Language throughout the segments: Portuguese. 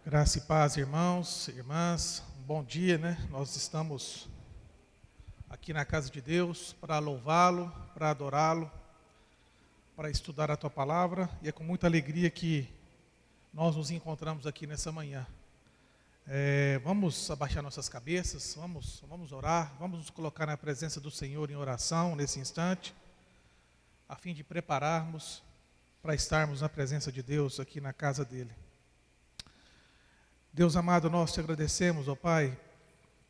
Graça e paz, irmãos, irmãs, um bom dia, né? Nós estamos aqui na casa de Deus para louvá-lo, para adorá-lo, para estudar a tua palavra, e é com muita alegria que nós nos encontramos aqui nessa manhã. Vamos abaixar nossas cabeças, vamos orar, vamos nos colocar na presença do Senhor em oração nesse instante, a fim de prepararmos para estarmos na presença de Deus aqui na casa dele. Deus amado, nós te agradecemos, ó Pai,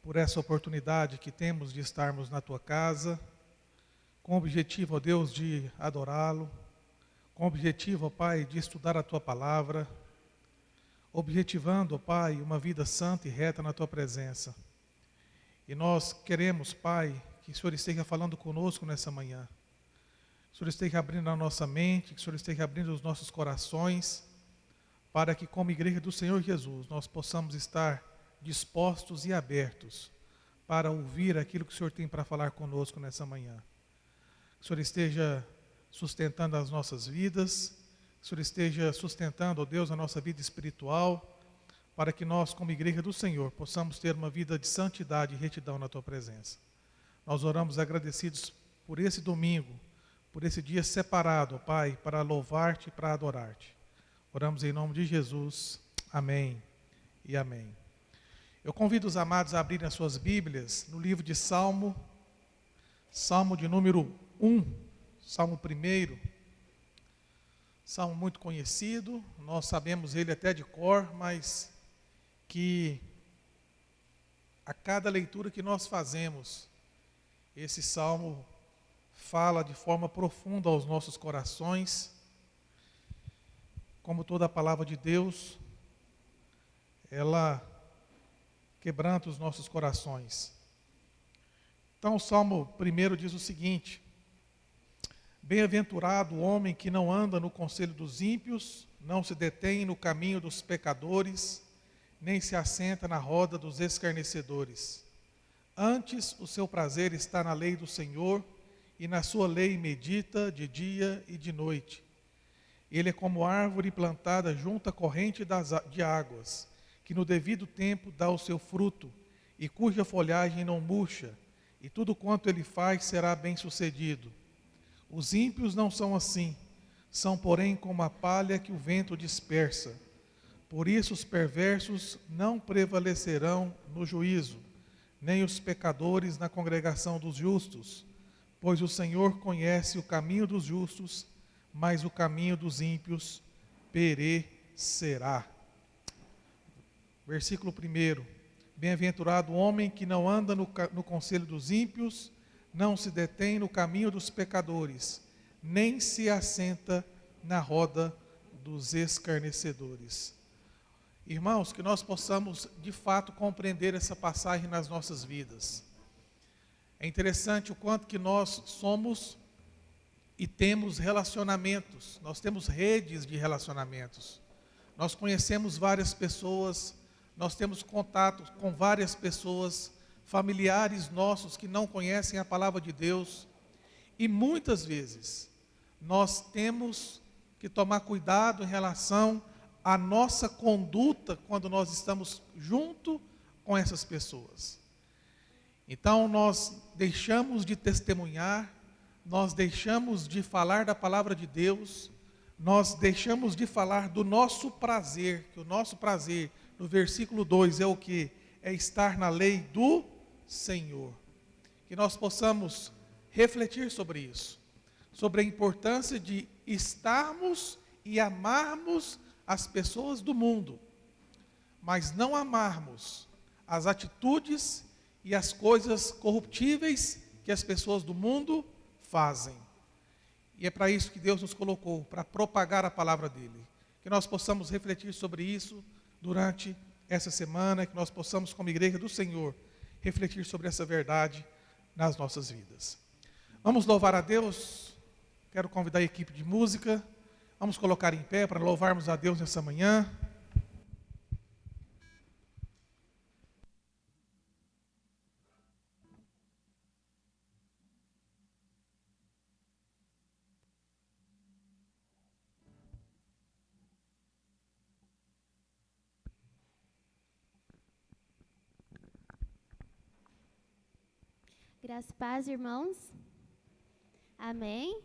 por essa oportunidade que temos de estarmos na tua casa, com o objetivo, ó Deus, de adorá-lo, com o objetivo, ó Pai, de estudar a tua palavra, objetivando, ó Pai, uma vida santa e reta na tua presença. E nós queremos, Pai, que o Senhor esteja falando conosco nessa manhã, que o Senhor esteja abrindo a nossa mente, que o Senhor esteja abrindo os nossos corações, para que como igreja do Senhor Jesus, nós possamos estar dispostos e abertos para ouvir aquilo que o Senhor tem para falar conosco nessa manhã. Que o Senhor esteja sustentando as nossas vidas, que o Senhor esteja sustentando, ó Deus, a nossa vida espiritual, para que nós, como igreja do Senhor, possamos ter uma vida de santidade e retidão na Tua presença. Nós oramos agradecidos por esse domingo, por esse dia separado, ó Pai, para louvar-Te e para adorar-Te. Oramos em nome de Jesus. Amém e amém. Eu convido os amados a abrirem as suas Bíblias no livro de Salmo de número 1, Salmo 1. Salmo muito conhecido, nós sabemos ele até de cor, mas que a cada leitura que nós fazemos, esse Salmo fala de forma profunda aos nossos corações. Como toda a palavra de Deus, ela quebranta os nossos corações. Então o Salmo 1 diz o seguinte: Bem-aventurado o homem que não anda no conselho dos ímpios, não se detém no caminho dos pecadores, nem se assenta na roda dos escarnecedores. Antes o seu prazer está na lei do Senhor, e na sua lei medita de dia e de noite. Ele é como árvore plantada junto à corrente de águas, que no devido tempo dá o seu fruto, e cuja folhagem não murcha, e tudo quanto ele faz será bem-sucedido. Os ímpios não são assim, são porém como a palha que o vento dispersa. Por isso os perversos não prevalecerão no juízo, nem os pecadores na congregação dos justos, pois o Senhor conhece o caminho dos justos, mas o caminho dos ímpios perecerá. Versículo 1. Bem-aventurado o homem que não anda no conselho dos ímpios, não se detém no caminho dos pecadores, nem se assenta na roda dos escarnecedores. Irmãos, que nós possamos de fato compreender essa passagem nas nossas vidas. É interessante o quanto que nós somos e temos relacionamentos, nós temos redes de relacionamentos. Nós conhecemos várias pessoas, nós temos contato com várias pessoas, familiares nossos que não conhecem a palavra de Deus. E muitas vezes nós temos que tomar cuidado em relação à nossa conduta quando nós estamos junto com essas pessoas. Então nós deixamos de testemunhar, nós deixamos de falar da palavra de Deus, nós deixamos de falar do nosso prazer, que o nosso prazer, no versículo 2, é o que? É estar na lei do Senhor. Que nós possamos refletir sobre isso, sobre a importância de estarmos e amarmos as pessoas do mundo, mas não amarmos as atitudes e as coisas corruptíveis que as pessoas do mundo fazem. E é para isso que Deus nos colocou, para propagar a palavra dele. Que nós possamos refletir sobre isso durante essa semana, que nós possamos, como igreja do Senhor, refletir sobre essa verdade nas nossas vidas. Vamos louvar a Deus. Quero convidar a equipe de música. Vamos colocar em pé para louvarmos a Deus nessa manhã. Graça e paz, irmãos. Amém?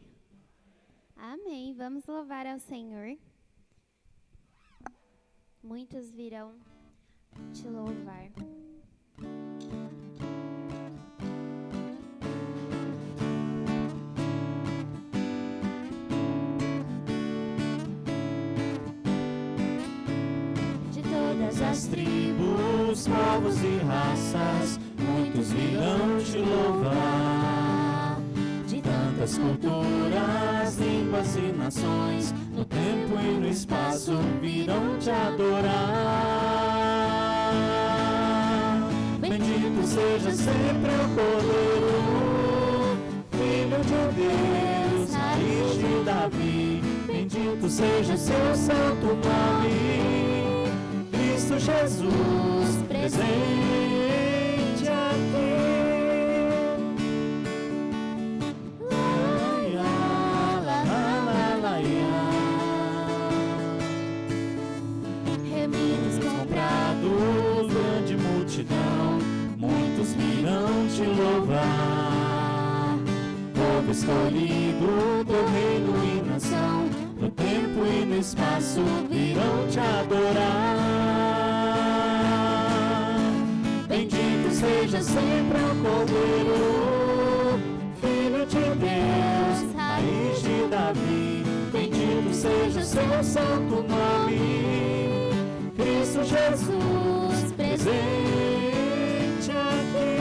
Amém. Vamos louvar ao Senhor. Muitos virão te louvar. De todas as tribos, povos e raças, muitos virão te louvar. De tantas culturas, línguas e nações, no tempo e no espaço virão te adorar. Bendito seja sempre o Cordeiro, Filho de Deus, raiz de Davi. Bendito seja seu santo nome, Cristo Jesus, presente aqui. Remidos comprados, grande multidão, muitos virão te louvar. Povo escolhido, teu reino e nação, no tempo e no espaço virão te adorar. Bendito seja sempre o Cordeiro, Filho de Deus, raiz de Davi. Bendito seja o seu santo nome, Cristo Jesus, presente aqui.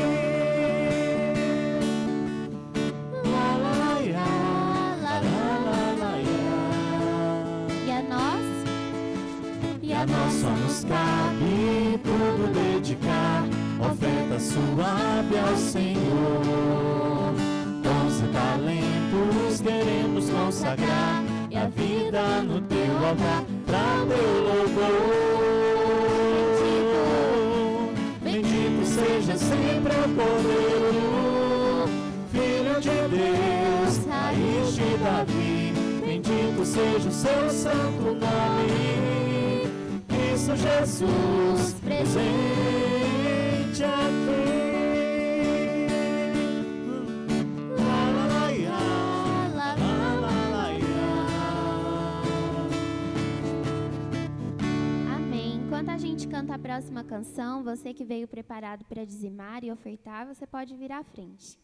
E a nós só nos cabe tudo dedicar, oferta suave ao Senhor. Dons e talentos queremos consagrar, e a vida no teu altar pra teu louvor. Bendito seja sempre o Cordeiro, Filho de Deus, raiz de Davi. Bendito seja o seu santo nome, Cristo Jesus, presente aqui. Amém. Enquanto a gente canta a próxima canção, você que veio preparado para dizimar e ofertar, você pode vir à frente.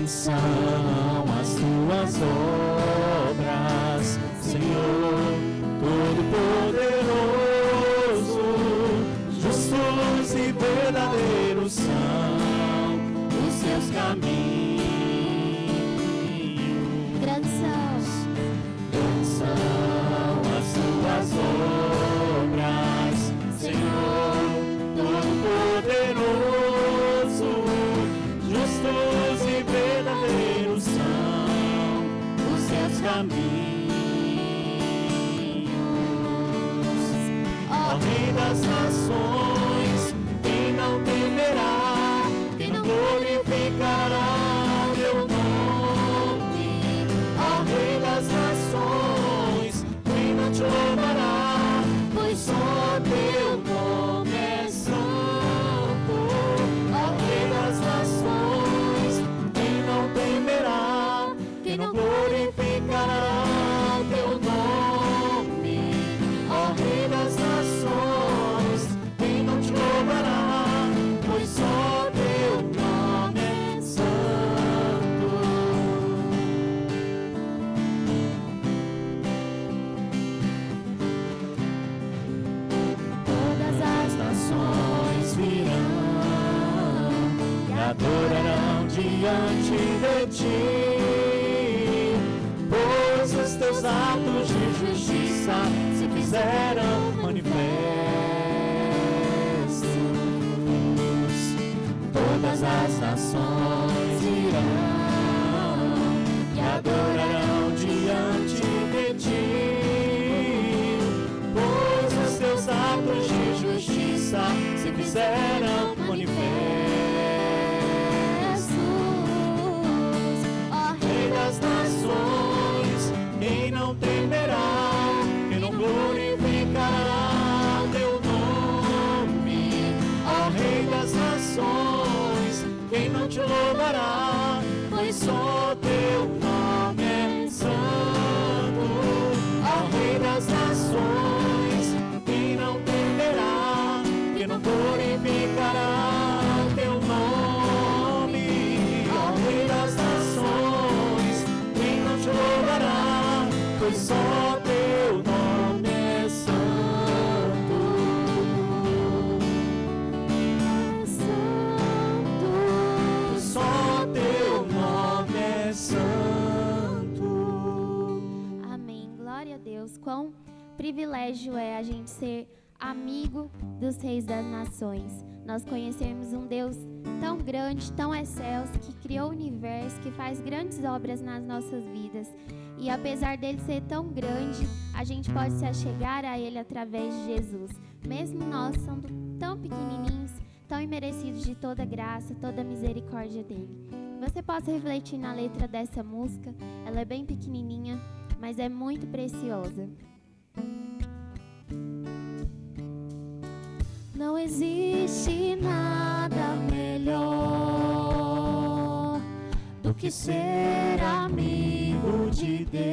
São as tuas obras, Senhor Todo-Poderoso. Justos e verdadeiros são os seus caminhos. Grandes são as tuas obras, Senhor Todo-Poderoso. Justos e verdadeiros são os seus caminhos. Ó Rei das nações, quem não temerá, quem não glorificará teu nome? Ó Rei das nações, quem não te louvará, pois só teu nome é santo. Ó Rei das nações, quem não temerá, quem não glorificará teu nome? Ó Rei das nações, quem não te louvará, pois só teu nome é santo. Todas as nações virão e adorarão diante de ti, pois os teus atos de justiça se fizeram manifestos. Todas as nações irão e adorarão diante de ti, pois os teus atos atos de justiça se fizeram manifestos. Ó Rei das nações, quem não temerá, quem não glorificará teu nome? Ó Rei das nações, quem não te louvará, pois só teu nome é santo. Ó Rei das nações, quem não temerá, quem não glorificará teu nome? Ó Rei das nações, quem não te louvará, pois só teu nome é santo. Só teu nome é santo. Amém. Glória a Deus. Quão privilégio é a gente ser amigo dos reis das nações. Nós conhecermos um Deus tão grande, tão excelso, que criou o universo, que faz grandes obras nas nossas vidas. E apesar dele ser tão grande, a gente pode se achegar a ele através de Jesus. Mesmo nós sendo tão pequenininhos, tão imerecidos de toda graça, toda misericórdia dele. Você pode refletir na letra dessa música. Ela é bem pequenininha, mas é muito preciosa. Não existe nada melhor do que ser amigo de Deus,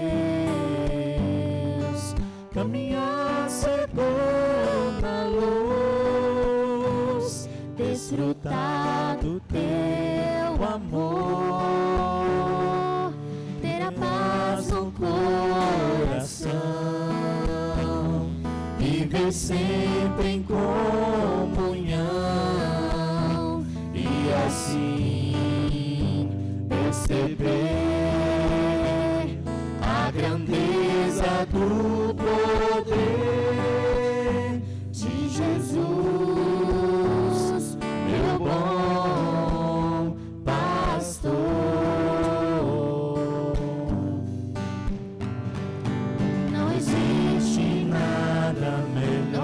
caminhar seguro na luz, desfrutar do teu amor, ter a paz no coração, viver sempre em comunhão e assim perceber a grandeza do poder de Jesus, meu bom pastor. Não existe nada melhor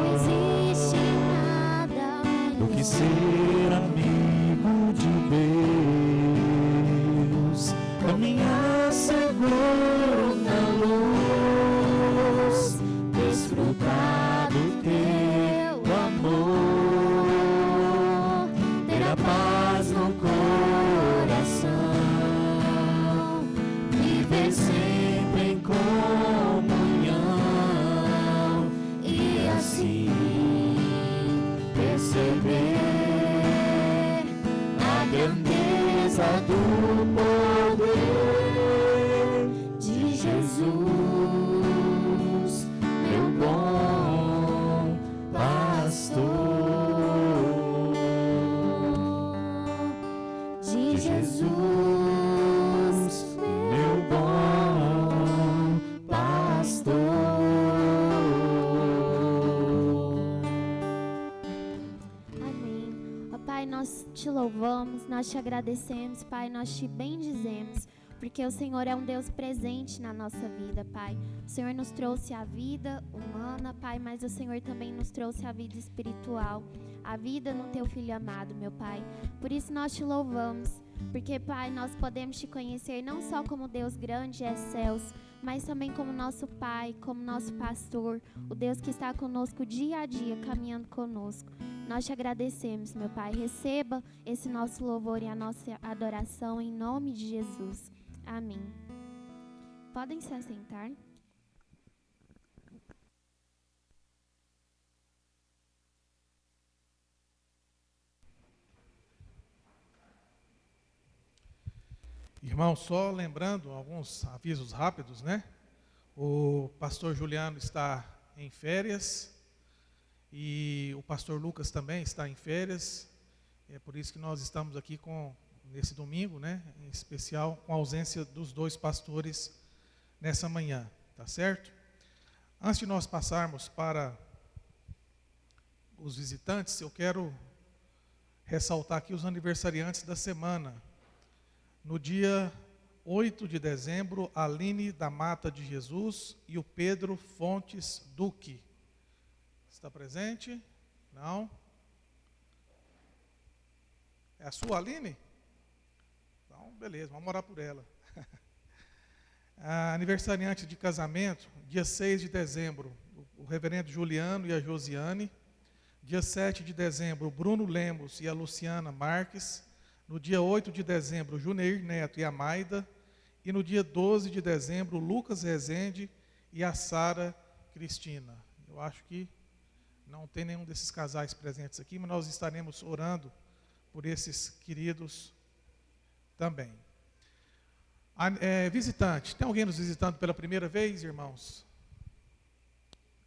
do que ser amigo de Deus, caminhar seguro na luz, desfrutar do teu amor, ter a paz no coração, viver sempre em comunhão e assim perceber a grandeza do poder de Jesus, meu bom pastor. De Jesus, meu bom pastor. Amém. Ó Pai, nós te louvamos, nós te agradecemos, Pai, nós te bendizemos, porque o Senhor é um Deus presente na nossa vida, Pai. O Senhor nos trouxe a vida humana, Pai, mas o Senhor também nos trouxe a vida espiritual, a vida no Teu Filho amado, meu Pai. Por isso nós te louvamos, porque, Pai, nós podemos te conhecer não só como Deus grande e excelso, mas também como nosso Pai, como nosso pastor, o Deus que está conosco dia a dia, caminhando conosco. Nós te agradecemos, meu Pai. Receba esse nosso louvor e a nossa adoração em nome de Jesus. Amém. Podem se assentar. Irmão, só lembrando alguns avisos rápidos, né? O pastor Juliano está em férias e o pastor Lucas também está em férias. É por isso que nós estamos aqui nesse domingo, né? Em especial com a ausência dos dois pastores nessa manhã, tá certo? Antes de nós passarmos para os visitantes, eu quero ressaltar aqui os aniversariantes da semana. No dia 8 de dezembro, a Aline da Mata de Jesus e o Pedro Fontes Duque. Está presente? Não? É a sua, Aline? Então, beleza, vamos orar por ela. A aniversariante de casamento, dia 6 de dezembro, o reverendo Juliano e a Josiane. Dia 7 de dezembro, o Bruno Lemos e a Luciana Marques. No dia 8 de dezembro, o Juneir Neto e a Maida. E no dia 12 de dezembro, o Lucas Rezende e a Sara Cristina. Eu acho que não tem nenhum desses casais presentes aqui, mas nós estaremos orando por esses queridos também. Visitante, tem alguém nos visitando pela primeira vez, irmãos?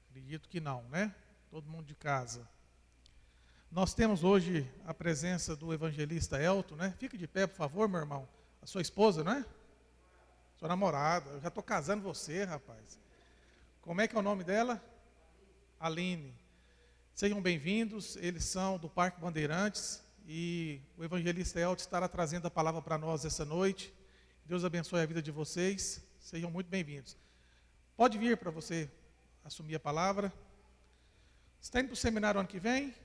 Acredito que não, né? Todo mundo de casa. Nós temos hoje a presença do evangelista Elton, né? Fique de pé, por favor, meu irmão. A sua esposa, não é? Sua namorada. Eu já estou casando você, rapaz. Como é que é o nome dela? Aline. Sejam bem-vindos. Eles são do Parque Bandeirantes e o evangelista Elton estará trazendo a palavra para nós essa noite. Deus abençoe a vida de vocês. Sejam muito bem-vindos. Pode vir para você assumir a palavra. Você está indo para o seminário ano que vem?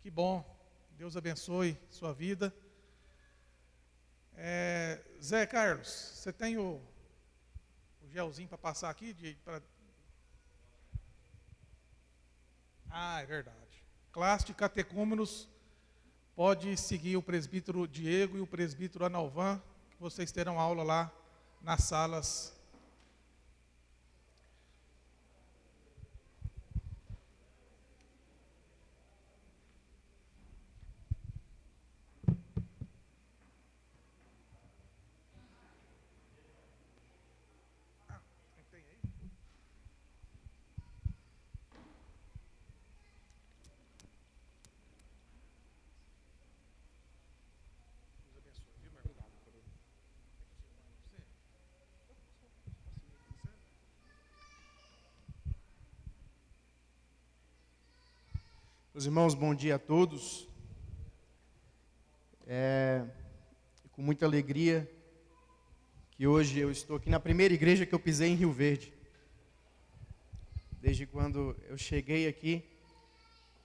Que bom. Deus abençoe sua vida. Zé Carlos, você tem o gelzinho para passar aqui? É verdade. Classe de catecúmenos, pode seguir o presbítero Diego e o presbítero Analvan, que vocês terão aula lá nas salas. Meus irmãos, bom dia a todos. Com muita alegria que hoje eu estou aqui na primeira igreja que eu pisei em Rio Verde. Desde quando eu cheguei aqui,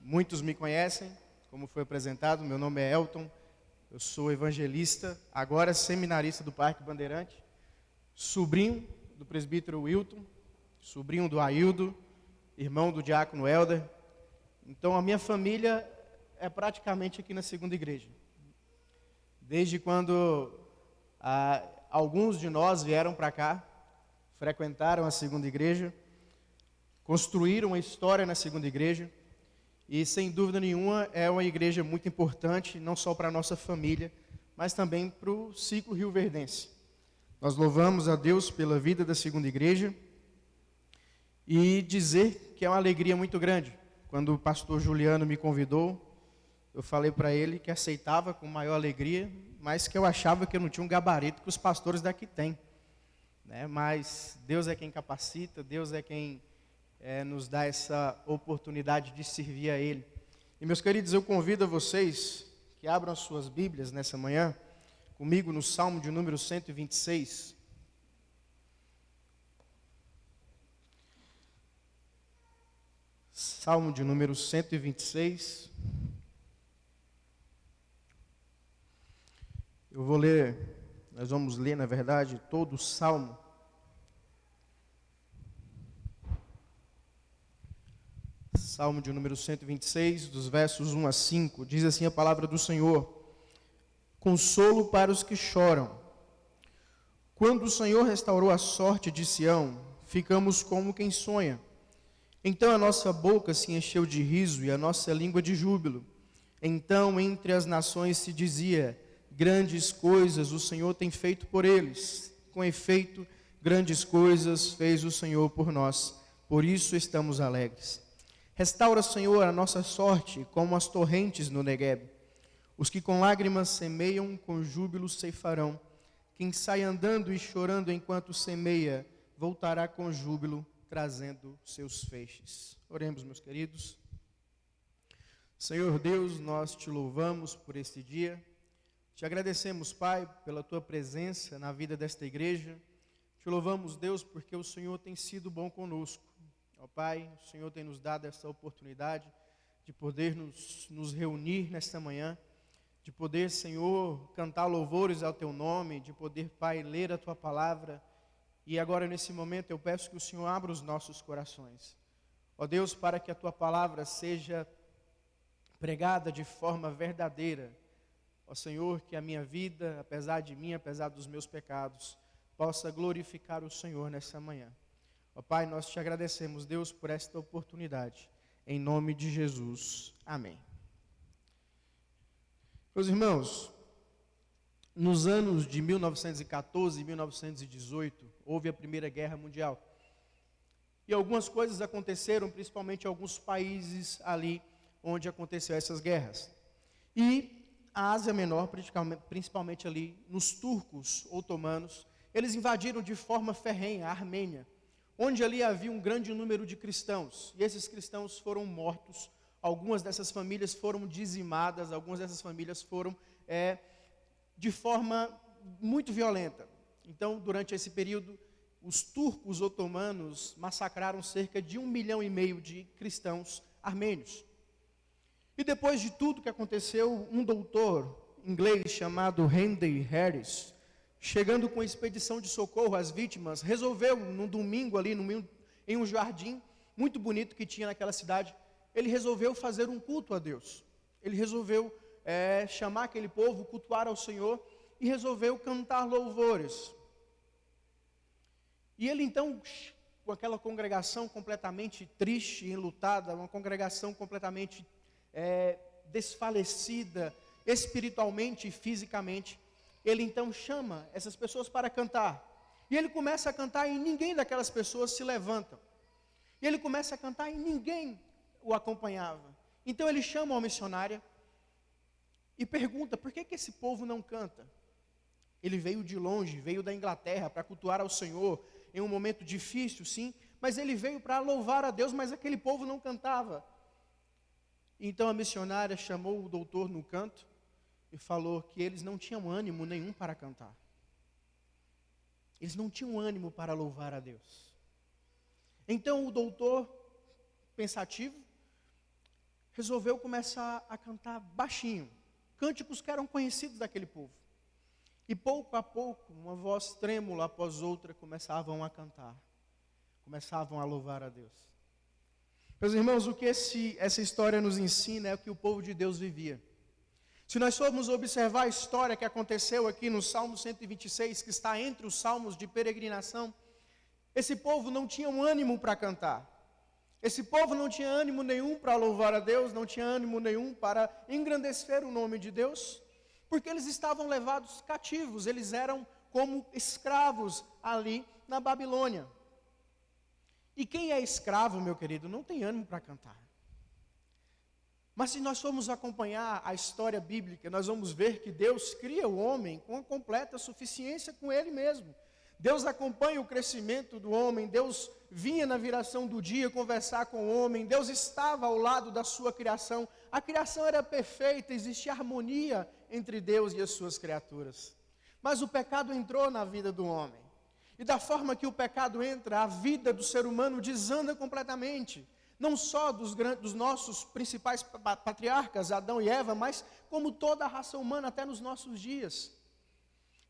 muitos me conhecem, como foi apresentado, meu nome é Elton, eu sou evangelista, agora seminarista do Parque Bandeirante, sobrinho do presbítero Wilton, sobrinho do Aildo, irmão do diácono Helder. Então, a minha família é praticamente aqui na segunda igreja. Desde quando alguns de nós vieram para cá, frequentaram a segunda igreja, construíram uma história na segunda igreja, e sem dúvida nenhuma é uma igreja muito importante, não só para a nossa família, mas também para o ciclo rioverdense. Nós louvamos a Deus pela vida da segunda igreja e dizer que é uma alegria muito grande. Quando o pastor Juliano me convidou, eu falei para ele que aceitava com maior alegria, mas que eu achava que eu não tinha um gabarito que os pastores daqui têm. Né? Mas Deus é quem capacita, Deus é quem nos dá essa oportunidade de servir a Ele. E meus queridos, eu convido a vocês que abram as suas Bíblias nessa manhã, comigo no Salmo de número 126. Salmo de número 126. Eu vou ler, nós vamos ler, na verdade, todo o Salmo. Salmo de número 126, dos versos 1 a 5, diz assim a palavra do Senhor: consolo para os que choram. Quando o Senhor restaurou a sorte de Sião, ficamos como quem sonha. Então a nossa boca se encheu de riso e a nossa língua de júbilo. Então entre as nações se dizia: grandes coisas o Senhor tem feito por eles. Com efeito, grandes coisas fez o Senhor por nós. Por isso estamos alegres. Restaura, Senhor, a nossa sorte como as torrentes no Negueb. Os que com lágrimas semeiam, com júbilo ceifarão. Quem sai andando e chorando enquanto semeia, voltará com júbilo, trazendo seus feixes. Oremos, meus queridos. Senhor Deus, nós te louvamos por este dia. Te agradecemos, Pai, pela tua presença na vida desta igreja. Te louvamos, Deus, porque o Senhor tem sido bom conosco. Ó Pai, o Senhor tem nos dado essa oportunidade de poder nos reunir nesta manhã, de poder, Senhor, cantar louvores ao Teu nome, de poder, Pai, ler a Tua palavra. E agora, nesse momento, eu peço que o Senhor abra os nossos corações. Ó Deus, para que a Tua palavra seja pregada de forma verdadeira. Ó Senhor, que a minha vida, apesar de mim, apesar dos meus pecados, possa glorificar o Senhor nessa manhã. Ó Pai, nós te agradecemos, Deus, por esta oportunidade. Em nome de Jesus. Amém. Meus irmãos, nos anos de 1914 e 1918, houve a Primeira Guerra Mundial. E algumas coisas aconteceram, principalmente em alguns países ali onde aconteceram essas guerras. E a Ásia Menor, principalmente ali nos turcos otomanos, eles invadiram de forma ferrenha a Armênia, onde ali havia um grande número de cristãos. E esses cristãos foram mortos, algumas dessas famílias foram dizimadas, algumas dessas famílias foram de forma muito violenta. Então, durante esse período, os turcos otomanos massacraram cerca de 1,5 milhão de cristãos armênios. E depois de tudo que aconteceu, um doutor inglês chamado Henry Harris, chegando com expedição de socorro às vítimas, resolveu, num domingo ali, em um jardim muito bonito que tinha naquela cidade, ele resolveu fazer um culto a Deus. Ele resolveu chamar aquele povo, cultuar ao Senhor, e resolveu cantar louvores. E ele então, com aquela congregação completamente triste e enlutada, uma congregação completamente desfalecida, espiritualmente e fisicamente, ele então chama essas pessoas para cantar. E ele começa a cantar e ninguém daquelas pessoas se levanta. E ele começa a cantar e ninguém o acompanhava. Então ele chama uma missionária e pergunta: por que esse povo não canta? Ele veio de longe, veio da Inglaterra para cultuar ao Senhor em um momento difícil, sim, mas ele veio para louvar a Deus, mas aquele povo não cantava. Então a missionária chamou o doutor no canto e falou que eles não tinham ânimo nenhum para cantar. Eles não tinham ânimo para louvar a Deus. Então o doutor, pensativo, resolveu começar a cantar baixinho, cânticos que eram conhecidos daquele povo. E pouco a pouco, uma voz trêmula após outra, começavam a cantar, começavam a louvar a Deus. Meus irmãos, o que essa história nos ensina é o que o povo de Deus vivia. Se nós formos observar a história que aconteceu aqui no Salmo 126, que está entre os salmos de peregrinação, esse povo não tinha um ânimo para cantar. Esse povo não tinha ânimo nenhum para louvar a Deus, não tinha ânimo nenhum para engrandecer o nome de Deus, porque eles estavam levados cativos, eles eram como escravos ali na Babilônia. E quem é escravo, meu querido, não tem ânimo para cantar. Mas se nós formos acompanhar a história bíblica, nós vamos ver que Deus cria o homem com a completa suficiência com ele mesmo. Deus acompanha o crescimento do homem, Deus vinha na viração do dia conversar com o homem, Deus estava ao lado da sua criação. A criação era perfeita, existia harmonia entre Deus e as suas criaturas. Mas o pecado entrou na vida do homem. E da forma que o pecado entra, a vida do ser humano desanda completamente. Não só dos nossos principais patriarcas, Adão e Eva, mas como toda a raça humana até nos nossos dias.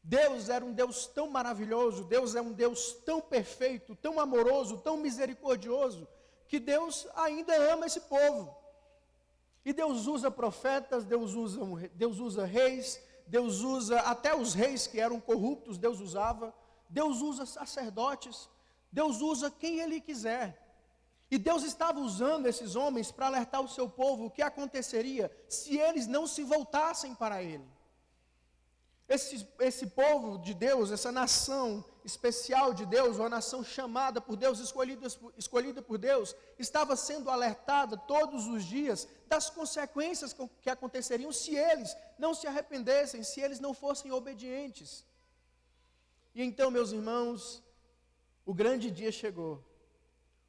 Deus era um Deus tão maravilhoso, Deus é um Deus tão perfeito, tão amoroso, tão misericordioso, que Deus ainda ama esse povo. E Deus usa profetas, Deus usa reis, Deus usa até os reis que eram corruptos, Deus usava. Deus usa sacerdotes, Deus usa quem Ele quiser. E Deus estava usando esses homens para alertar o seu povo o que aconteceria se eles não se voltassem para Ele. Esse povo de Deus, essa nação especial de Deus, uma nação chamada por Deus, escolhida por Deus, estava sendo alertada todos os dias das consequências que aconteceriam se eles não se arrependessem, se eles não fossem obedientes. E então, meus irmãos, o grande dia chegou,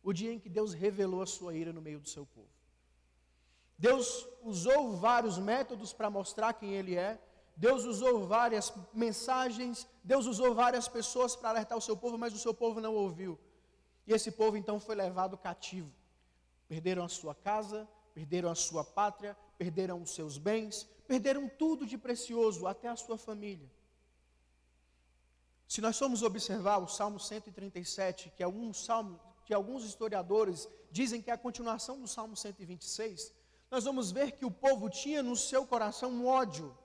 o dia em que Deus revelou a sua ira no meio do seu povo. Deus usou vários métodos para mostrar quem Ele é, Deus usou várias mensagens, Deus usou várias pessoas para alertar o seu povo, mas o seu povo não ouviu. E esse povo então foi levado cativo. Perderam a sua casa, perderam a sua pátria, perderam os seus bens, perderam tudo de precioso, até a sua família. Se nós formos observar o Salmo 137, que é um salmo que alguns historiadores dizem que é a continuação do Salmo 126, nós vamos ver que o povo tinha no seu coração um ódio.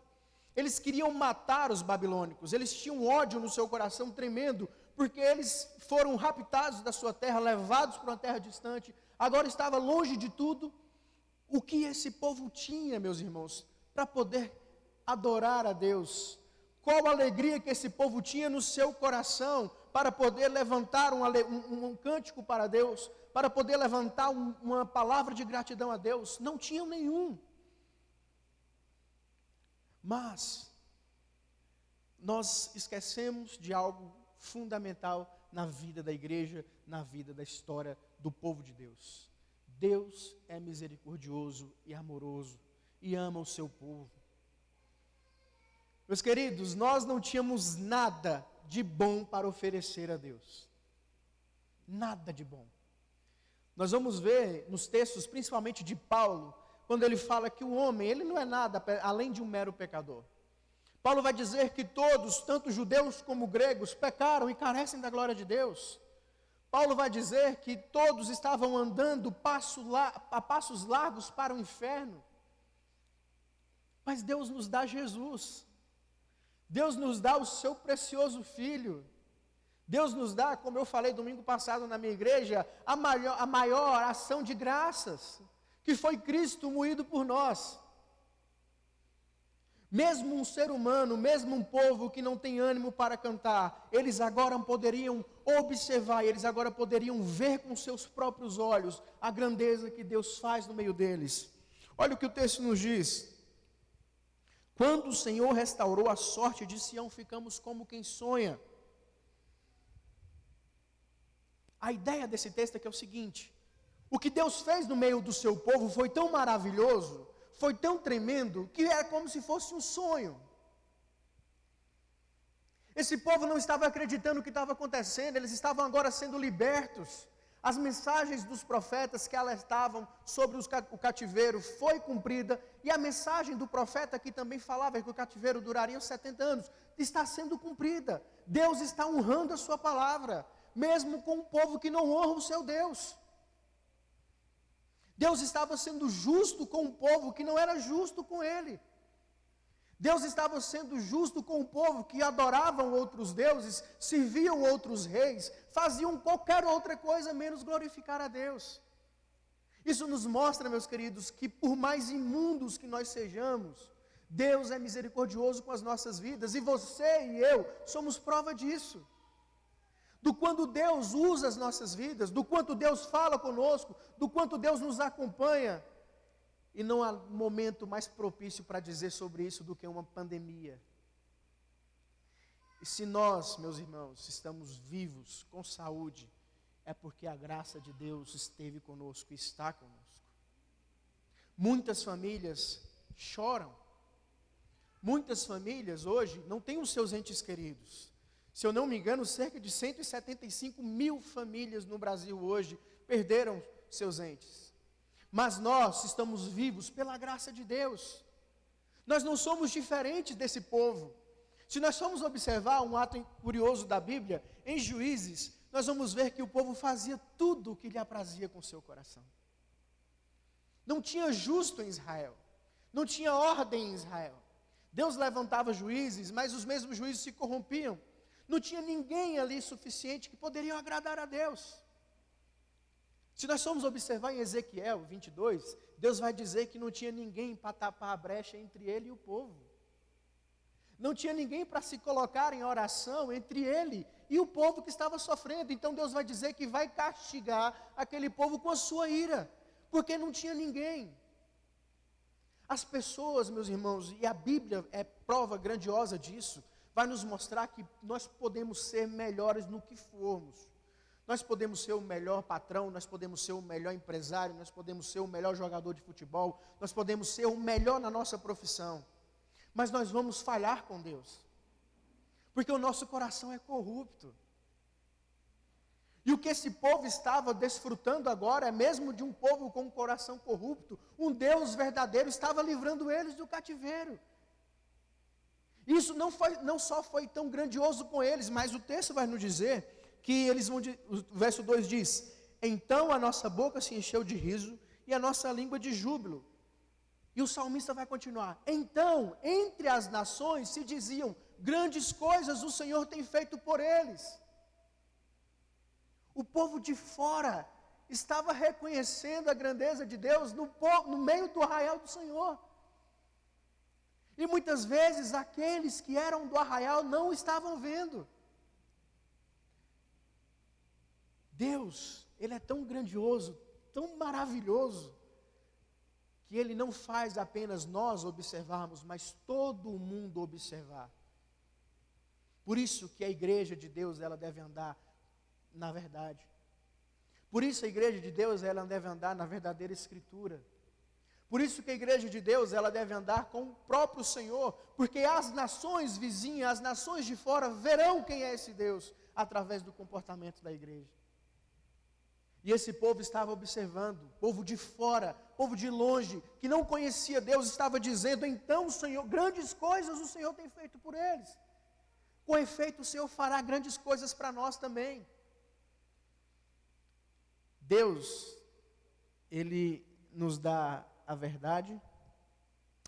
Eles queriam matar os babilônicos, eles tinham ódio no seu coração tremendo, porque eles foram raptados da sua terra, levados para uma terra distante, agora estava longe de tudo. O que esse povo tinha, meus irmãos, para poder adorar a Deus? Qual a alegria que esse povo tinha no seu coração para poder levantar um cântico para Deus, para poder levantar uma palavra de gratidão a Deus? Não tinham nenhum. Mas nós esquecemos de algo fundamental na vida da igreja, na vida da história do povo de Deus. Deus é misericordioso e amoroso e ama o seu povo. Meus queridos, nós não tínhamos nada de bom para oferecer a Deus. Nada de bom. Nós vamos ver nos textos, principalmente de Paulo, quando ele fala que o homem, ele não é nada além de um mero pecador. Paulo vai dizer que todos, tanto judeus como gregos, pecaram e carecem da glória de Deus. Paulo vai dizer que todos estavam andando a passos largos para o inferno. Mas Deus nos dá Jesus. Deus nos dá o seu precioso Filho. Deus nos dá, como eu falei domingo passado na minha igreja, a maior ação de graças, que foi Cristo moído por nós. Mesmo um ser humano, mesmo um povo que não tem ânimo para cantar, eles agora poderiam observar, eles agora poderiam ver com seus próprios olhos a grandeza que Deus faz no meio deles. Olha o que o texto nos diz. Quando o Senhor restaurou a sorte de Sião, ficamos como quem sonha. A ideia desse texto é que é o seguinte: o que Deus fez no meio do seu povo foi tão maravilhoso, foi tão tremendo, que era como se fosse um sonho. Esse povo não estava acreditando no que estava acontecendo, eles estavam agora sendo libertos. As mensagens dos profetas que alertavam sobre o cativeiro foi cumprida, e a mensagem do profeta que também falava que o cativeiro duraria 70 anos, está sendo cumprida. Deus está honrando a sua palavra, mesmo com um povo que não honra o seu Deus. Deus estava sendo justo com um povo que não era justo com ele. Deus estava sendo justo com o povo que adoravam outros deuses, serviam outros reis, faziam qualquer outra coisa menos glorificar a Deus. Isso nos mostra, meus queridos, que por mais imundos que nós sejamos, Deus é misericordioso com as nossas vidas, e você e eu somos prova disso. Do quanto Deus usa as nossas vidas, do quanto Deus fala conosco, do quanto Deus nos acompanha. E não há momento mais propício para dizer sobre isso do que uma pandemia. E se nós, meus irmãos, estamos vivos, com saúde, é porque a graça de Deus esteve conosco e está conosco. Muitas famílias choram. Muitas famílias hoje não têm os seus entes queridos. Se eu não me engano, cerca de 175 mil famílias no Brasil hoje perderam seus entes. Mas nós estamos vivos pela graça de Deus. Nós não somos diferentes desse povo. Se nós formos observar um ato curioso da Bíblia, em Juízes, nós vamos ver que o povo fazia tudo o que lhe aprazia com o seu coração. Não tinha justo em Israel. Não tinha ordem em Israel. Deus levantava juízes, mas os mesmos juízes se corrompiam. Não tinha ninguém ali suficiente que poderiam agradar a Deus. Se nós formos observar em Ezequiel 22, Deus vai dizer que não tinha ninguém para tapar a brecha entre ele e o povo. Não tinha ninguém para se colocar em oração entre ele e o povo que estava sofrendo. Então Deus vai dizer que vai castigar aquele povo com a sua ira, porque não tinha ninguém. As pessoas, meus irmãos, e a Bíblia é prova grandiosa disso, vai nos mostrar que nós podemos ser melhores no que formos. Nós podemos ser o melhor patrão, nós podemos ser o melhor empresário, nós podemos ser o melhor jogador de futebol, nós podemos ser o melhor na nossa profissão. Mas nós vamos falhar com Deus, porque o nosso coração é corrupto. E o que esse povo estava desfrutando agora é mesmo de um povo com um coração corrupto. Um Deus verdadeiro estava livrando eles do cativeiro. Isso não só foi tão grandioso com eles, mas o texto vai nos dizer que o verso 2 diz: então a nossa boca se encheu de riso e a nossa língua de júbilo. E o salmista vai continuar: então, entre as nações se diziam, grandes coisas o Senhor tem feito por eles. O povo de fora estava reconhecendo a grandeza de Deus no meio do arraial do Senhor. E muitas vezes aqueles que eram do arraial não estavam vendo. Deus, Ele é tão grandioso, tão maravilhoso, que Ele não faz apenas nós observarmos, mas todo mundo observar. Por isso que a igreja de Deus, ela deve andar na verdade. Por isso a igreja de Deus, ela deve andar na verdadeira escritura. Por isso que a igreja de Deus, ela deve andar com o próprio Senhor, porque as nações vizinhas, as nações de fora verão quem é esse Deus, através do comportamento da igreja. E esse povo estava observando, povo de fora, povo de longe, que não conhecia Deus, estava dizendo: então, Senhor, grandes coisas o Senhor tem feito por eles. Com efeito, o Senhor fará grandes coisas para nós também. Deus, Ele nos dá a verdade,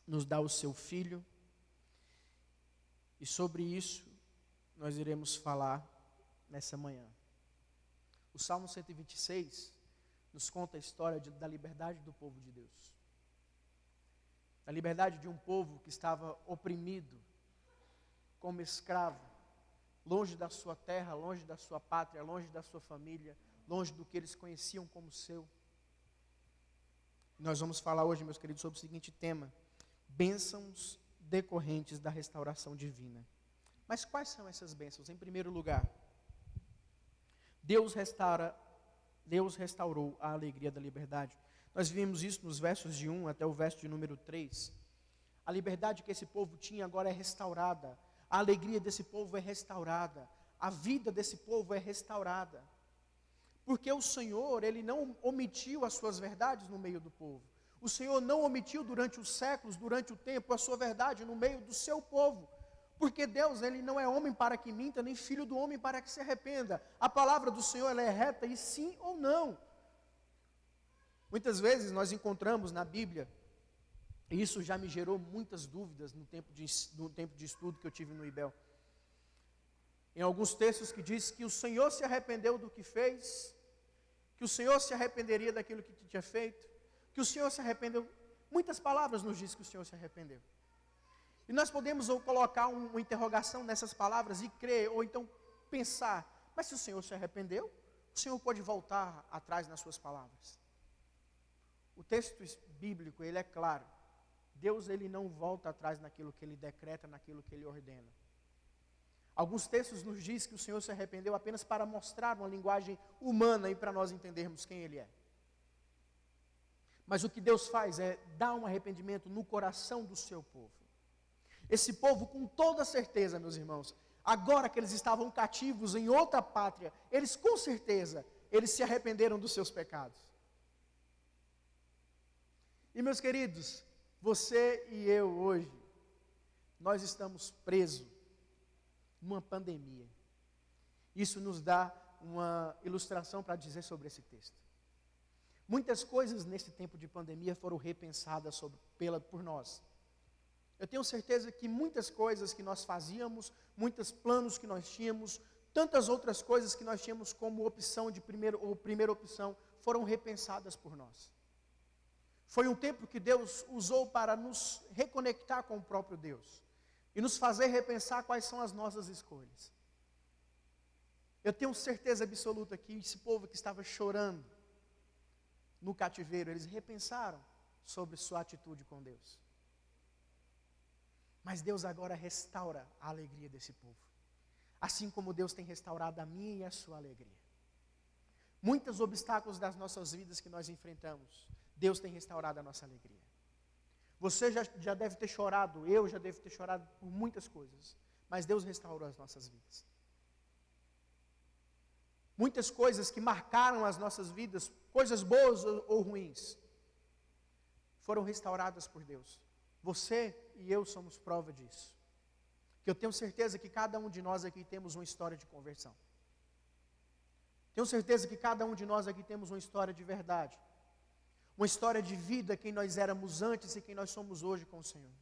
nos dá o seu Filho, e sobre isso nós iremos falar nessa manhã. O Salmo 126 nos conta a história da liberdade do povo de Deus. Da liberdade de um povo que estava oprimido, como escravo, longe da sua terra, longe da sua pátria, longe da sua família, longe do que eles conheciam como seu. Nós vamos falar hoje, meus queridos, sobre o seguinte tema: bênçãos decorrentes da restauração divina. Mas quais são essas bênçãos? Em primeiro lugar, Deus restaurou a alegria da liberdade. Nós vimos isso nos versos de 1 até o verso de número 3. A liberdade que esse povo tinha agora é restaurada. A alegria desse povo é restaurada. A vida desse povo é restaurada. Porque o Senhor, Ele não omitiu as suas verdades no meio do povo. O Senhor não omitiu durante os séculos, durante o tempo, a sua verdade no meio do seu povo. Porque Deus, Ele não é homem para que minta, nem filho do homem para que se arrependa. A palavra do Senhor, ela é reta e sim ou não. Muitas vezes nós encontramos na Bíblia, e isso já me gerou muitas dúvidas no tempo de estudo que eu tive no IBEL. Em alguns textos que diz que o Senhor se arrependeu do que fez, que o Senhor se arrependeria daquilo que tinha feito, que o Senhor se arrependeu. Muitas palavras nos diz que o Senhor se arrependeu. E nós podemos ou colocar uma interrogação nessas palavras e crer, ou então pensar: mas se o Senhor se arrependeu, o Senhor pode voltar atrás nas suas palavras. O texto bíblico, ele é claro. Deus, ele não volta atrás naquilo que ele decreta, naquilo que ele ordena. Alguns textos nos diz que o Senhor se arrependeu apenas para mostrar uma linguagem humana e para nós entendermos quem Ele é. Mas o que Deus faz é dar um arrependimento no coração do seu povo. Esse povo, com toda certeza, meus irmãos, agora que eles estavam cativos em outra pátria, eles com certeza, eles se arrependeram dos seus pecados. E meus queridos, você e eu hoje, nós estamos presos numa pandemia. Isso nos dá uma ilustração para dizer sobre esse texto. Muitas coisas nesse tempo de pandemia foram repensadas por nós. Eu tenho certeza que muitas coisas que nós fazíamos, muitos planos que nós tínhamos, tantas outras coisas que nós tínhamos como opção de primeira opção, foram repensadas por nós. Foi um tempo que Deus usou para nos reconectar com o próprio Deus e nos fazer repensar quais são as nossas escolhas. Eu tenho certeza absoluta que esse povo que estava chorando no cativeiro, eles repensaram sobre sua atitude com Deus. Mas Deus agora restaura a alegria desse povo, assim como Deus tem restaurado a minha e a sua alegria. Muitos obstáculos das nossas vidas que nós enfrentamos, Deus tem restaurado a nossa alegria. Você já deve ter chorado, eu já devo ter chorado por muitas coisas, mas Deus restaurou as nossas vidas. Muitas coisas que marcaram as nossas vidas, coisas boas ou ruins, foram restauradas por Deus. Você e eu somos prova disso. Que eu tenho certeza que cada um de nós aqui temos uma história de conversão. Tenho certeza que cada um de nós aqui temos uma história de verdade. Uma história de vida, quem nós éramos antes e quem nós somos hoje com o Senhor.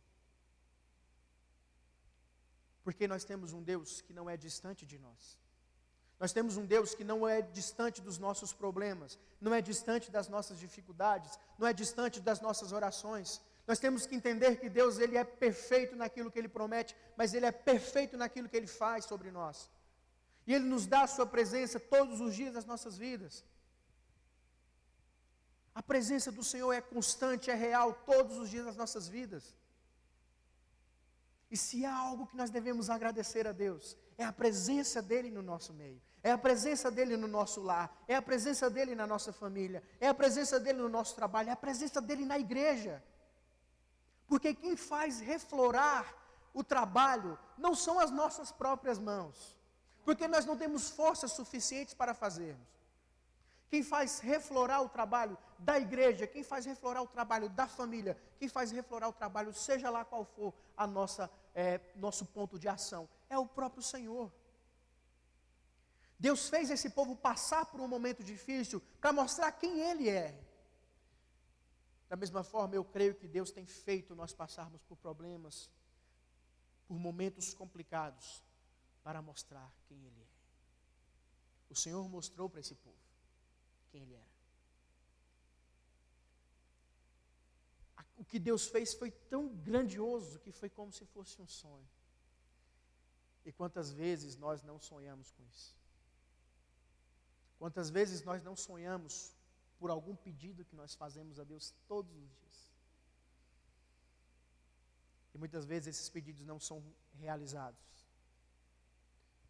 Porque nós temos um Deus que não é distante de nós. Nós temos um Deus que não é distante dos nossos problemas, não é distante das nossas dificuldades, não é distante das nossas orações. Nós temos que entender que Deus, Ele é perfeito naquilo que Ele promete, mas Ele é perfeito naquilo que Ele faz sobre nós. E Ele nos dá a sua presença todos os dias das nossas vidas. A presença do Senhor é constante, é real, todos os dias das nossas vidas. E se há algo que nós devemos agradecer a Deus, é a presença dEle no nosso meio, é a presença dEle no nosso lar, é a presença dEle na nossa família, é a presença dEle no nosso trabalho, é a presença dEle na igreja. Porque quem faz reflorar o trabalho não são as nossas próprias mãos, porque nós não temos forças suficientes para fazermos. Quem faz reflorar o trabalho da igreja, quem faz reflorar o trabalho da família, quem faz reflorar o trabalho, seja lá qual for a nosso ponto de ação, é o próprio Senhor. Deus fez esse povo passar por um momento difícil para mostrar quem Ele é. Da mesma forma, eu creio que Deus tem feito nós passarmos por problemas, por momentos complicados, para mostrar quem Ele é. O Senhor mostrou para esse povo quem Ele era. O que Deus fez foi tão grandioso que foi como se fosse um sonho. E quantas vezes nós não sonhamos com isso? Quantas vezes nós não sonhamos por algum pedido que nós fazemos a Deus todos os dias? E muitas vezes esses pedidos não são realizados.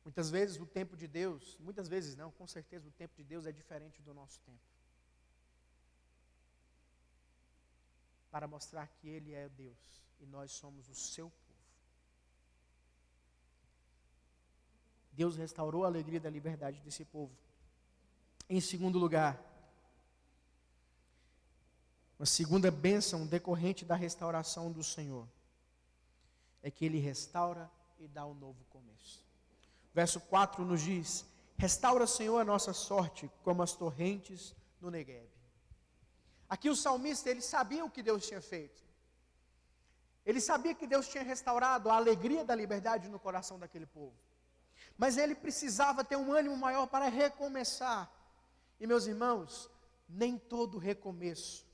Muitas vezes o tempo de Deus, muitas vezes não, com certeza o tempo de Deus é diferente do nosso tempo. Para mostrar que Ele é Deus e nós somos o seu povo. Deus restaurou a alegria da liberdade desse povo. Em segundo lugar, uma segunda bênção decorrente da restauração do Senhor é que Ele restaura e dá um novo começo. Verso 4 nos diz: restaura, Senhor, a nossa sorte como as torrentes no Neguebe. Aqui o salmista, ele sabia o que Deus tinha feito. Ele sabia que Deus tinha restaurado a alegria da liberdade no coração daquele povo. Mas ele precisava ter um ânimo maior para recomeçar. E meus irmãos, nem todo recomeço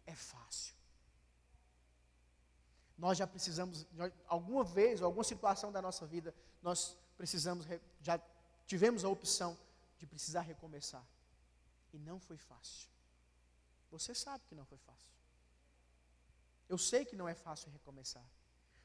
é fácil. Nós já precisamos, alguma vez, alguma situação da nossa vida, nós precisamos, já tivemos a opção de precisar recomeçar. E não foi fácil. Você sabe que não foi fácil. Eu sei que não é fácil recomeçar.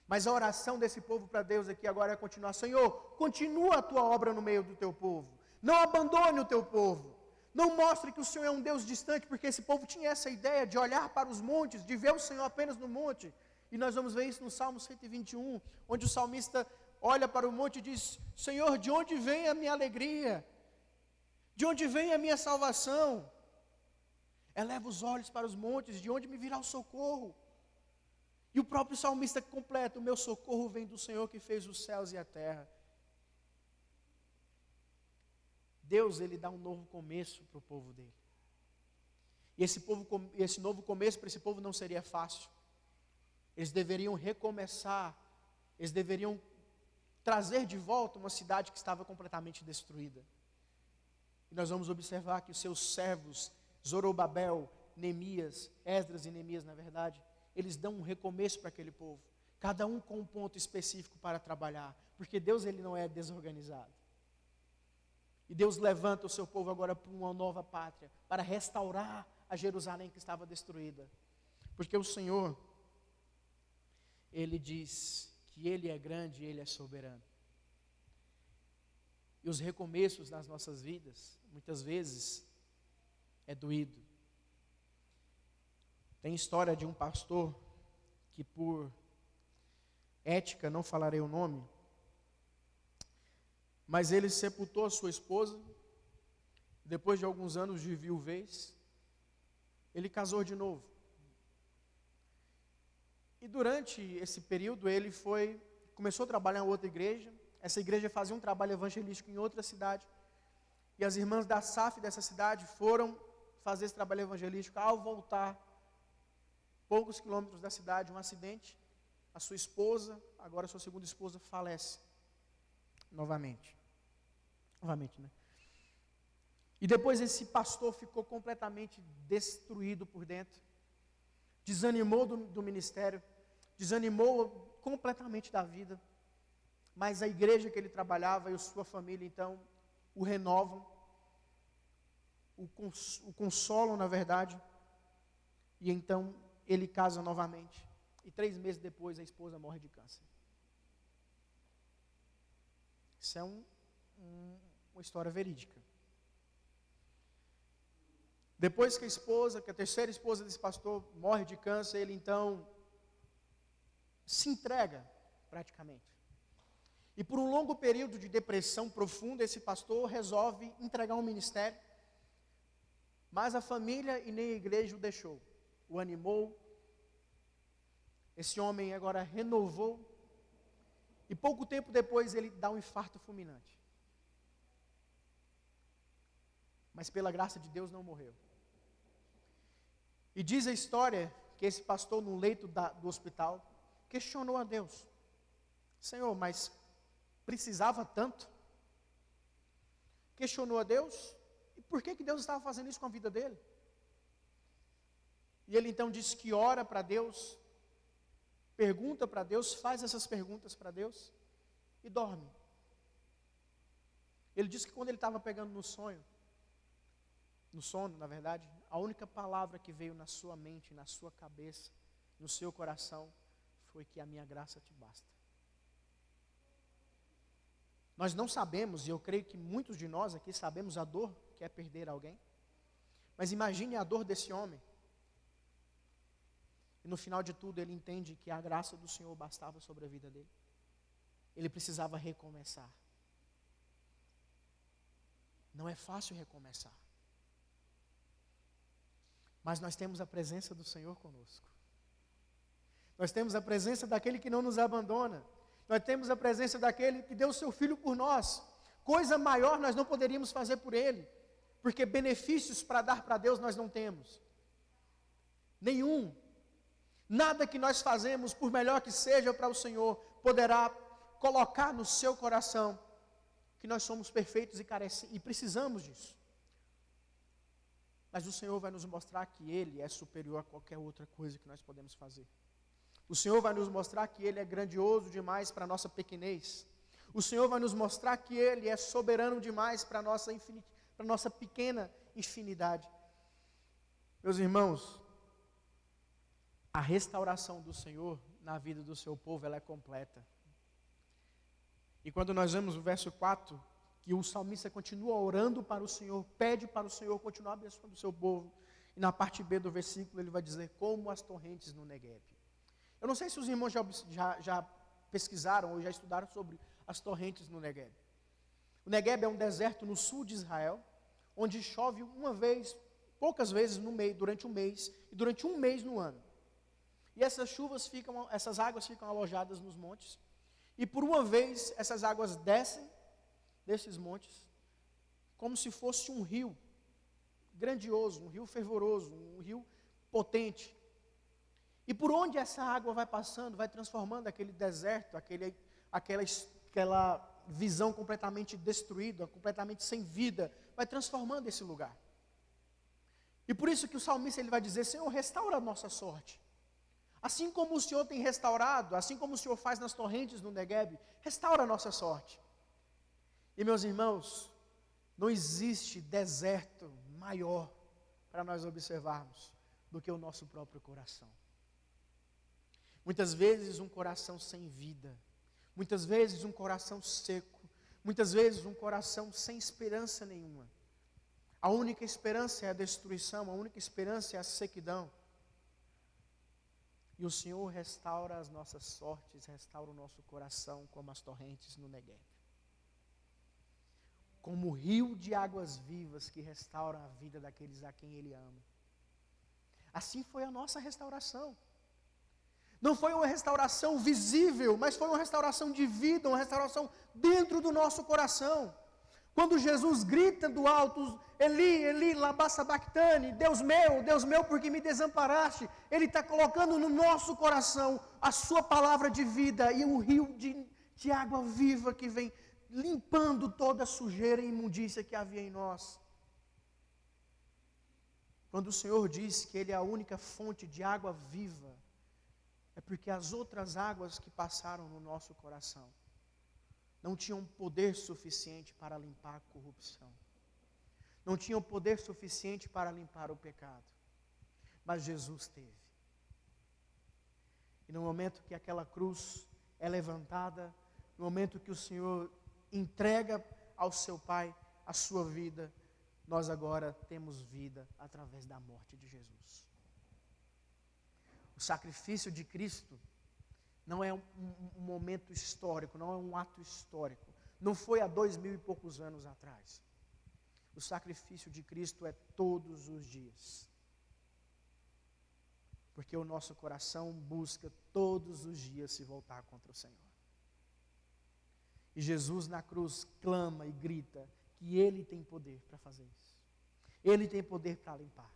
Mas a oração desse povo para Deus aqui agora é continuar: Senhor, continua a tua obra no meio do teu povo. Não abandone o teu povo. Não mostre que o Senhor é um Deus distante, porque esse povo tinha essa ideia de olhar para os montes, de ver o Senhor apenas no monte. E nós vamos ver isso no Salmo 121, onde o salmista olha para o monte e diz: Senhor, de onde vem a minha alegria? De onde vem a minha salvação? Eleva os olhos para os montes, de onde me virá o socorro? E o próprio salmista completa: o meu socorro vem do Senhor que fez os céus e a terra. Deus, Ele dá um novo começo para o povo dele. E esse novo começo para esse povo não seria fácil. Eles deveriam recomeçar, eles deveriam trazer de volta uma cidade que estava completamente destruída. E nós vamos observar que os seus servos, Zorobabel, Neemias, Esdras e Neemias, na verdade, eles dão um recomeço para aquele povo, cada um com um ponto específico para trabalhar, porque Deus, Ele não é desorganizado. E Deus levanta o seu povo agora para uma nova pátria, para restaurar a Jerusalém que estava destruída. Porque o Senhor, Ele diz que Ele é grande e Ele é soberano. E os recomeços nas nossas vidas, muitas vezes, é doído. Tem história de um pastor que, por ética, não falarei o nome, mas ele sepultou a sua esposa, depois de alguns anos de viuvez, ele casou de novo. E durante esse período ele começou a trabalhar em outra igreja. Essa igreja fazia um trabalho evangelístico em outra cidade. E as irmãs da SAF dessa cidade foram fazer esse trabalho evangelístico. Ao voltar, poucos quilômetros da cidade, um acidente. A sua esposa, agora sua segunda esposa, falece. Novamente, né? E depois esse pastor ficou completamente destruído por dentro. Desanimou do ministério. Desanimou completamente da vida. Mas a igreja que ele trabalhava e a sua família, então, o renovam. O consolam, na verdade. E então, ele casa novamente. E 3 meses depois, a esposa morre de câncer. Isso é uma história verídica. Depois que a terceira esposa desse pastor morre de câncer, ele então se entrega praticamente. E por um longo período de depressão profunda, esse pastor resolve entregar um ministério, mas a família e nem a igreja o deixou, o animou. Esse homem agora renovou, e pouco tempo depois ele dá um infarto fulminante. Mas pela graça de Deus não morreu. E diz a história que esse pastor, no leito do hospital, questionou a Deus: Senhor, mas precisava tanto? Questionou a Deus, e por que Deus estava fazendo isso com a vida dele? E ele então diz que ora para Deus, pergunta para Deus, faz essas perguntas para Deus, e dorme. Ele disse que quando ele estava pegando no sono, na verdade, a única palavra que veio na sua mente, na sua cabeça, no seu coração, foi que a minha graça te basta. Nós não sabemos, e eu creio que muitos de nós aqui sabemos a dor que é perder alguém, mas imagine a dor desse homem. E no final de tudo ele entende que a graça do Senhor bastava sobre a vida dele. Ele precisava recomeçar. Não é fácil recomeçar. Mas nós temos a presença do Senhor conosco. Nós temos a presença daquele que não nos abandona. Nós temos a presença daquele que deu o seu Filho por nós. Coisa maior nós não poderíamos fazer por Ele. Porque benefícios para dar para Deus nós não temos. Nenhum. Nada que nós fazemos, por melhor que seja para o Senhor, poderá colocar no seu coração que nós somos perfeitos e precisamos disso. Mas o Senhor vai nos mostrar que Ele é superior a qualquer outra coisa que nós podemos fazer. O Senhor vai nos mostrar que Ele é grandioso demais para a nossa pequenez. O Senhor vai nos mostrar que Ele é soberano demais para a nossa pequena infinidade. Meus irmãos, a restauração do Senhor na vida do seu povo, ela é completa. E quando nós vemos o verso 4, que o salmista continua orando para o Senhor, pede para o Senhor continuar abençoando o seu povo. E na parte B do versículo ele vai dizer, como as torrentes no Negueb. Eu não sei se os irmãos já pesquisaram ou já estudaram sobre as torrentes no Negueb. O Negueb é um deserto no sul de Israel, onde chove poucas vezes no mês, durante um mês, e durante um mês no ano. E essas águas ficam alojadas nos montes, e por uma vez essas águas descem desses montes, como se fosse um rio grandioso, um rio fervoroso, um rio potente. E por onde essa água vai passando, vai transformando aquele deserto, aquela visão completamente destruída, completamente sem vida, vai transformando esse lugar. E por isso que o salmista ele vai dizer, Senhor, restaura a nossa sorte. Assim como o Senhor tem restaurado, assim como o Senhor faz nas torrentes no Negueb, restaura a nossa sorte. E meus irmãos, não existe deserto maior para nós observarmos do que o nosso próprio coração. Muitas vezes um coração sem vida, muitas vezes um coração seco, muitas vezes um coração sem esperança nenhuma. A única esperança é a destruição, a única esperança é a sequidão. E o Senhor restaura as nossas sortes, restaura o nosso coração como as torrentes no Negueb. como rio de águas vivas que restauram a vida daqueles a quem Ele ama. Assim foi a nossa restauração. Não foi uma restauração visível, mas foi uma restauração de vida, uma restauração dentro do nosso coração. Quando Jesus grita do alto, Eli, Eli, lama sabachthani, Deus meu, por que me desamparaste? Ele está colocando no nosso coração a sua palavra de vida e um rio de água viva que vem limpando toda a sujeira e imundícia que havia em nós. Quando o Senhor diz que Ele é a única fonte de água viva, é porque as outras águas que passaram no nosso coração não tinham poder suficiente para limpar a corrupção. Não tinham poder suficiente para limpar o pecado. Mas Jesus teve. E no momento que aquela cruz é levantada, no momento que o Senhor entrega ao seu Pai a sua vida, nós agora temos vida através da morte de Jesus. O sacrifício de Cristo não é um momento histórico, não é um ato histórico. Não foi há 2000 e poucos anos atrás. O sacrifício de Cristo é todos os dias. Porque o nosso coração busca todos os dias se voltar contra o Senhor. E Jesus na cruz clama e grita que Ele tem poder para fazer isso. Ele tem poder para limpar.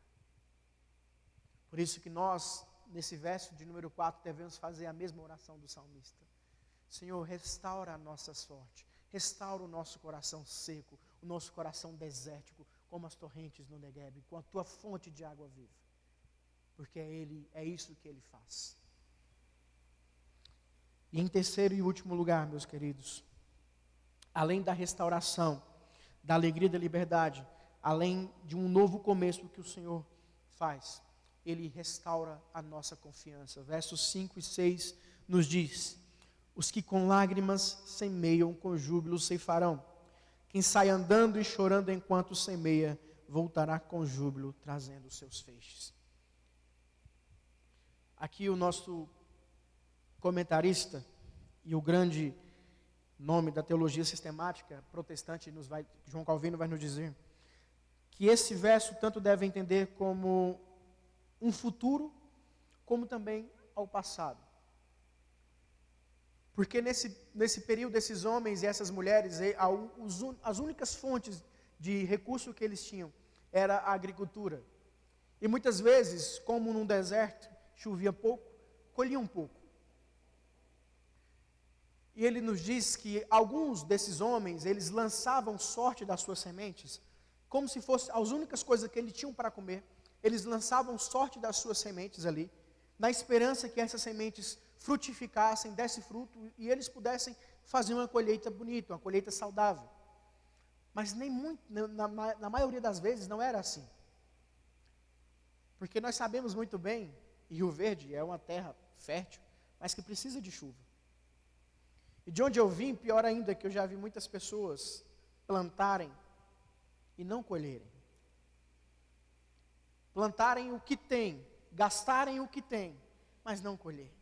Por isso que nós, nesse verso de número 4, devemos fazer a mesma oração do salmista. Senhor, restaura a nossa sorte, restaura o nosso coração seco, o nosso coração desértico, como as torrentes no Negueb, com a tua fonte de água viva. Porque é isso que Ele faz. E em terceiro e último lugar, meus queridos, além da restauração, da alegria da liberdade, além de um novo começo que o Senhor faz, Ele restaura a nossa confiança. Versos 5 e 6 nos diz: os que com lágrimas semeiam, com júbilo ceifarão. Quem sai andando e chorando enquanto semeia, voltará com júbilo, trazendo os seus feixes. Aqui o nosso comentarista e o grande nome da teologia sistemática protestante, João Calvino vai nos dizer que esse verso tanto deve entender como um futuro, como também ao passado. Porque nesse período, esses homens e essas mulheres, as únicas fontes de recurso que eles tinham era a agricultura. E muitas vezes, como num deserto, chovia pouco, colhiam pouco. E ele nos diz que alguns desses homens, eles lançavam sorte das suas sementes, como se fossem as únicas coisas que eles tinham para comer. Eles lançavam sorte das suas sementes ali, na esperança que essas sementes frutificassem, dessem fruto, e eles pudessem fazer uma colheita bonita, uma colheita saudável. Mas nem muito, na maioria das vezes não era assim. Porque nós sabemos muito bem, Rio Verde é uma terra fértil, mas que precisa de chuva. E de onde eu vim, pior ainda, que eu já vi muitas pessoas plantarem e não colherem. Plantarem o que tem, gastarem o que tem, mas não colher.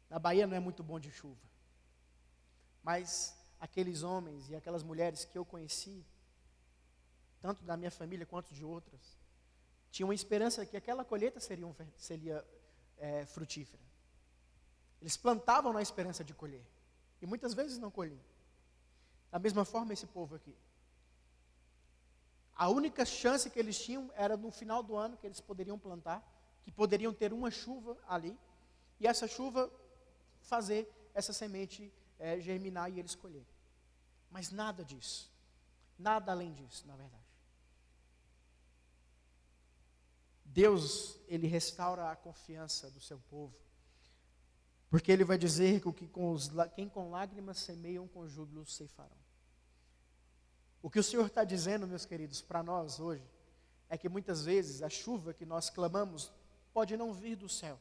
Na Bahia não é muito bom de chuva. Mas aqueles homens e aquelas mulheres que eu conheci, tanto da minha família quanto de outras, tinham uma esperança que aquela colheita seria frutífera. Eles plantavam na esperança de colher. E muitas vezes não colhiam. Da mesma forma esse povo aqui. A única chance que eles tinham era no final do ano que eles poderiam plantar, que poderiam ter uma chuva ali, e essa chuva fazer essa semente germinar e eles colherem. Mas nada disso. Nada além disso, na verdade. Deus, Ele restaura a confiança do seu povo. Porque Ele vai dizer que quem com lágrimas semeiam, com júbilo ceifarão. O que o Senhor está dizendo, meus queridos, para nós hoje, é que muitas vezes a chuva que nós clamamos pode não vir do céu,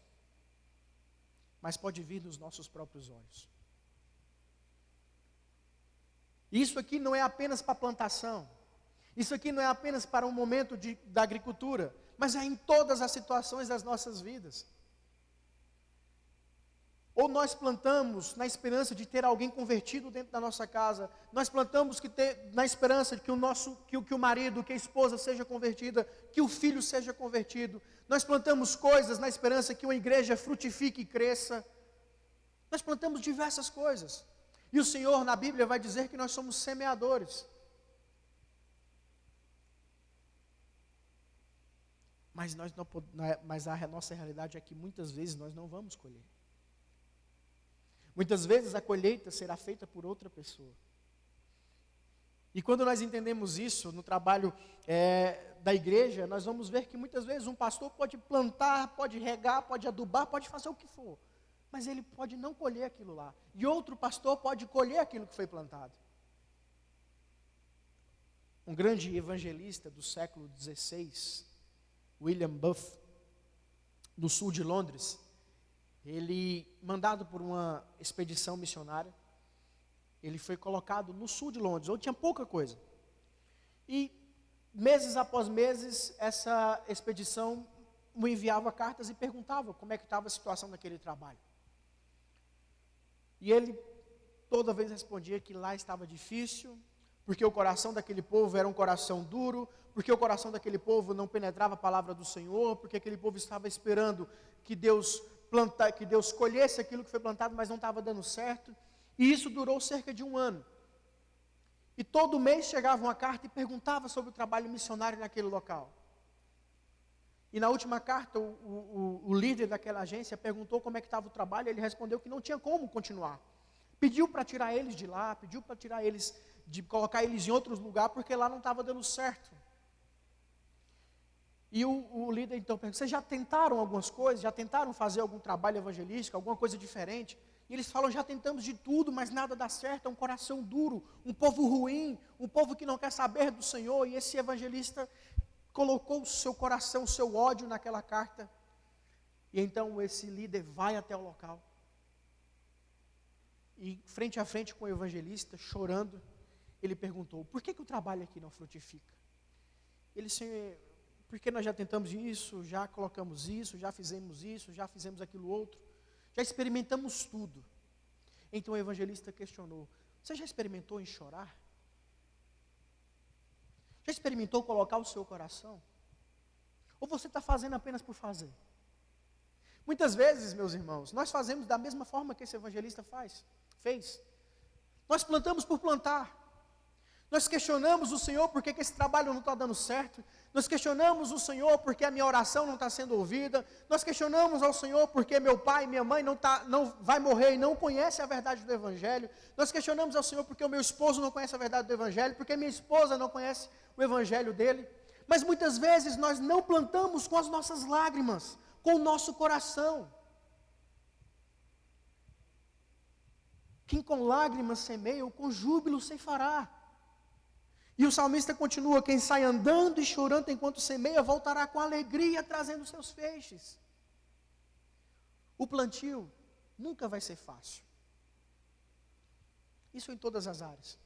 mas pode vir dos nossos próprios olhos. Isso aqui não é apenas para plantação, isso aqui não é apenas para um momento da agricultura, mas é em todas as situações das nossas vidas. Ou nós plantamos na esperança de ter alguém convertido dentro da nossa casa, nós plantamos na esperança de que o marido, que a esposa seja convertida, que o filho seja convertido, nós plantamos coisas na esperança que uma igreja frutifique e cresça, nós plantamos diversas coisas, e o Senhor na Bíblia vai dizer que nós somos semeadores, mas a nossa realidade é que muitas vezes nós não vamos colher. Muitas vezes a colheita será feita por outra pessoa. E quando nós entendemos isso no trabalho da igreja, nós vamos ver que muitas vezes um pastor pode plantar, pode regar, pode adubar, pode fazer o que for, mas ele pode não colher aquilo lá. E outro pastor pode colher aquilo que foi plantado. Um grande evangelista do século XVI, William Buff, do sul de Londres, ele, mandado por uma expedição missionária, ele foi colocado no sul de Londres, onde tinha pouca coisa. E, meses após meses, essa expedição me enviava cartas e perguntava como é que estava a situação daquele trabalho. E ele, toda vez respondia que lá estava difícil, porque o coração daquele povo era um coração duro, porque o coração daquele povo não penetrava a palavra do Senhor, porque aquele povo estava esperando que Deus colhesse aquilo que foi plantado, mas não estava dando certo, e isso durou cerca de 1 ano. E todo mês chegava uma carta e perguntava sobre o trabalho missionário naquele local. E na última carta, o líder daquela agência perguntou como é que estava o trabalho, e ele respondeu que não tinha como continuar. Pediu para tirar eles de lá, pediu para tirar eles, de colocar eles em outros lugares, porque lá não estava dando certo. E o líder então perguntou: vocês já tentaram algumas coisas? Já tentaram fazer algum trabalho evangelístico, alguma coisa diferente? E eles falam: já tentamos de tudo, mas nada dá certo, é um coração duro, um povo ruim, um povo que não quer saber do Senhor. E esse evangelista colocou o seu coração, o seu ódio naquela carta. E então esse líder vai até o local. E frente a frente com o evangelista, chorando, ele perguntou: por que o trabalho aqui não frutifica? Ele: Senhor, porque nós já tentamos isso, já colocamos isso, já fizemos aquilo outro, já experimentamos tudo. Então o evangelista questionou: você já experimentou em chorar? Já experimentou colocar o seu coração? Ou você está fazendo apenas por fazer? Muitas vezes, meus irmãos, nós fazemos da mesma forma que esse evangelista fez. Nós plantamos por plantar. Nós questionamos o Senhor porque que esse trabalho não está dando certo. Nós questionamos o Senhor porque a minha oração não está sendo ouvida. Nós questionamos ao Senhor porque meu pai e minha mãe não vai morrer e não conhece a verdade do Evangelho. Nós questionamos ao Senhor porque o meu esposo não conhece a verdade do Evangelho, porque minha esposa não conhece o Evangelho dele. Mas muitas vezes nós não plantamos com as nossas lágrimas, com o nosso coração. Quem com lágrimas semeia, com júbilo ceifará. E o salmista continua: quem sai andando e chorando enquanto semeia, voltará com alegria trazendo seus feixes. O plantio nunca vai ser fácil. Isso em todas as áreas.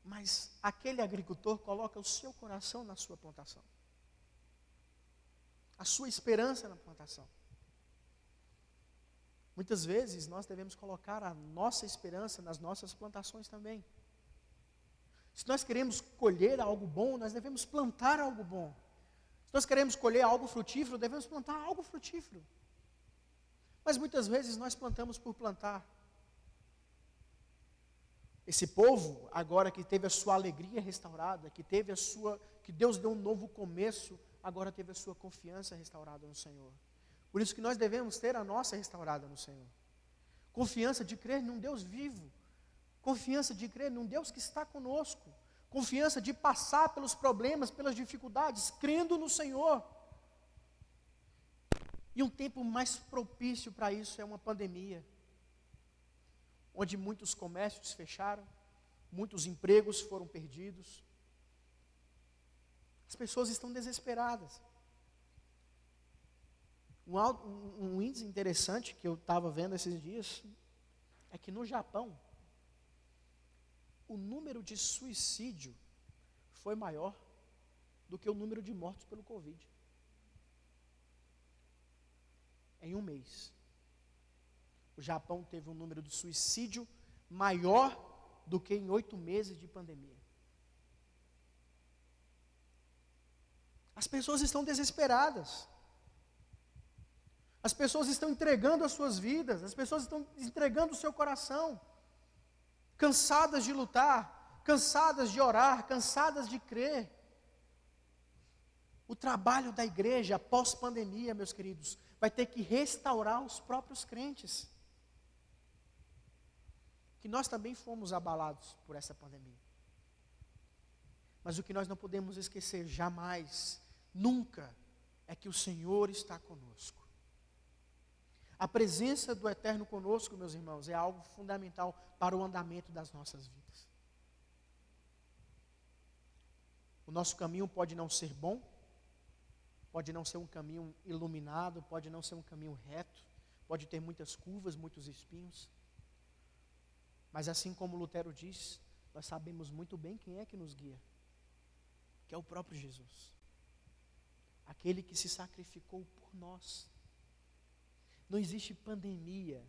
Mas aquele agricultor coloca o seu coração na sua plantação, a sua esperança na plantação. Muitas vezes nós devemos colocar a nossa esperança nas nossas plantações também. Se nós queremos colher algo bom, nós devemos plantar algo bom. Se nós queremos colher algo frutífero, devemos plantar algo frutífero. Mas muitas vezes nós plantamos por plantar. Esse povo, agora que teve a sua alegria restaurada, que Deus deu um novo começo, agora teve a sua confiança restaurada no Senhor. Por isso que nós devemos ter a nossa restaurada no Senhor. Confiança de crer num Deus vivo. Confiança de crer num Deus que está conosco. Confiança de passar pelos problemas, pelas dificuldades, crendo no Senhor. E um tempo mais propício para isso é uma pandemia, onde muitos comércios fecharam, muitos empregos foram perdidos. As pessoas estão desesperadas. Um índice interessante que eu estava vendo esses dias é que no Japão, o número de suicídio foi maior do que o número de mortos pelo Covid. É em um mês, o Japão teve um número de suicídio maior do que em 8 meses de pandemia. As pessoas estão desesperadas. As pessoas estão entregando as suas vidas, as pessoas estão entregando o seu coração, cansadas de lutar, cansadas de orar, cansadas de crer. O trabalho da igreja pós-pandemia, meus queridos, vai ter que restaurar os próprios crentes. Que nós também fomos abalados por essa pandemia. Mas o que nós não podemos esquecer jamais, nunca, é que o Senhor está conosco. A presença do Eterno conosco, meus irmãos, é algo fundamental para o andamento das nossas vidas. O nosso caminho pode não ser bom, pode não ser um caminho iluminado, pode não ser um caminho reto, pode ter muitas curvas, muitos espinhos. Mas assim como Lutero diz, nós sabemos muito bem quem é que nos guia, que é o próprio Jesus. Aquele que se sacrificou por nós. Não existe pandemia,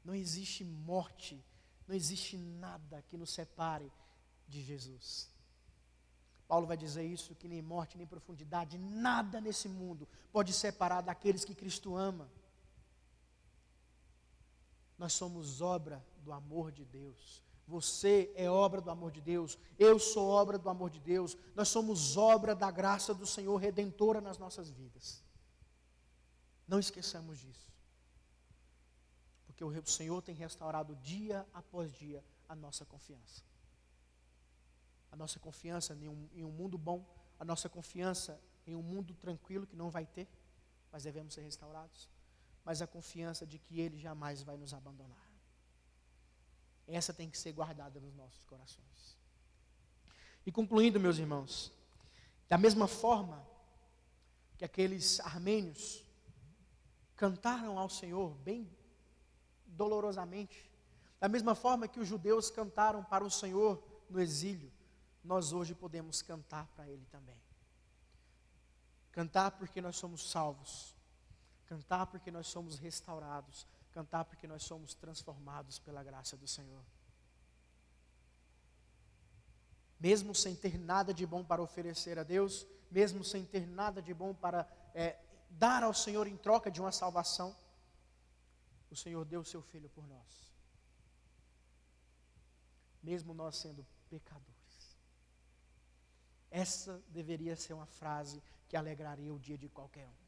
não existe morte, não existe nada que nos separe de Jesus. Paulo vai dizer isso, que nem morte, nem profundidade, nada nesse mundo pode separar daqueles que Cristo ama. Nós somos obra do amor de Deus. Você é obra do amor de Deus, eu sou obra do amor de Deus, nós somos obra da graça do Senhor redentora nas nossas vidas. Não esqueçamos disso, porque o Senhor tem restaurado dia após dia a nossa confiança. A nossa confiança em um mundo bom, a nossa confiança em um mundo tranquilo que não vai ter, mas devemos ser restaurados, mas a confiança de que Ele jamais vai nos abandonar. Essa tem que ser guardada nos nossos corações. E concluindo, meus irmãos, da mesma forma que aqueles armênios cantaram ao Senhor bem dolorosamente, da mesma forma que os judeus cantaram para o Senhor no exílio, nós hoje podemos cantar para Ele também. Cantar porque nós somos salvos, cantar porque nós somos restaurados, cantar porque nós somos transformados pela graça do Senhor. Mesmo sem ter nada de bom para oferecer a Deus, mesmo sem ter nada de bom para dar ao Senhor em troca de uma salvação, o Senhor deu o seu Filho por nós. Mesmo nós sendo pecadores. Essa deveria ser uma frase que alegraria o dia de qualquer um.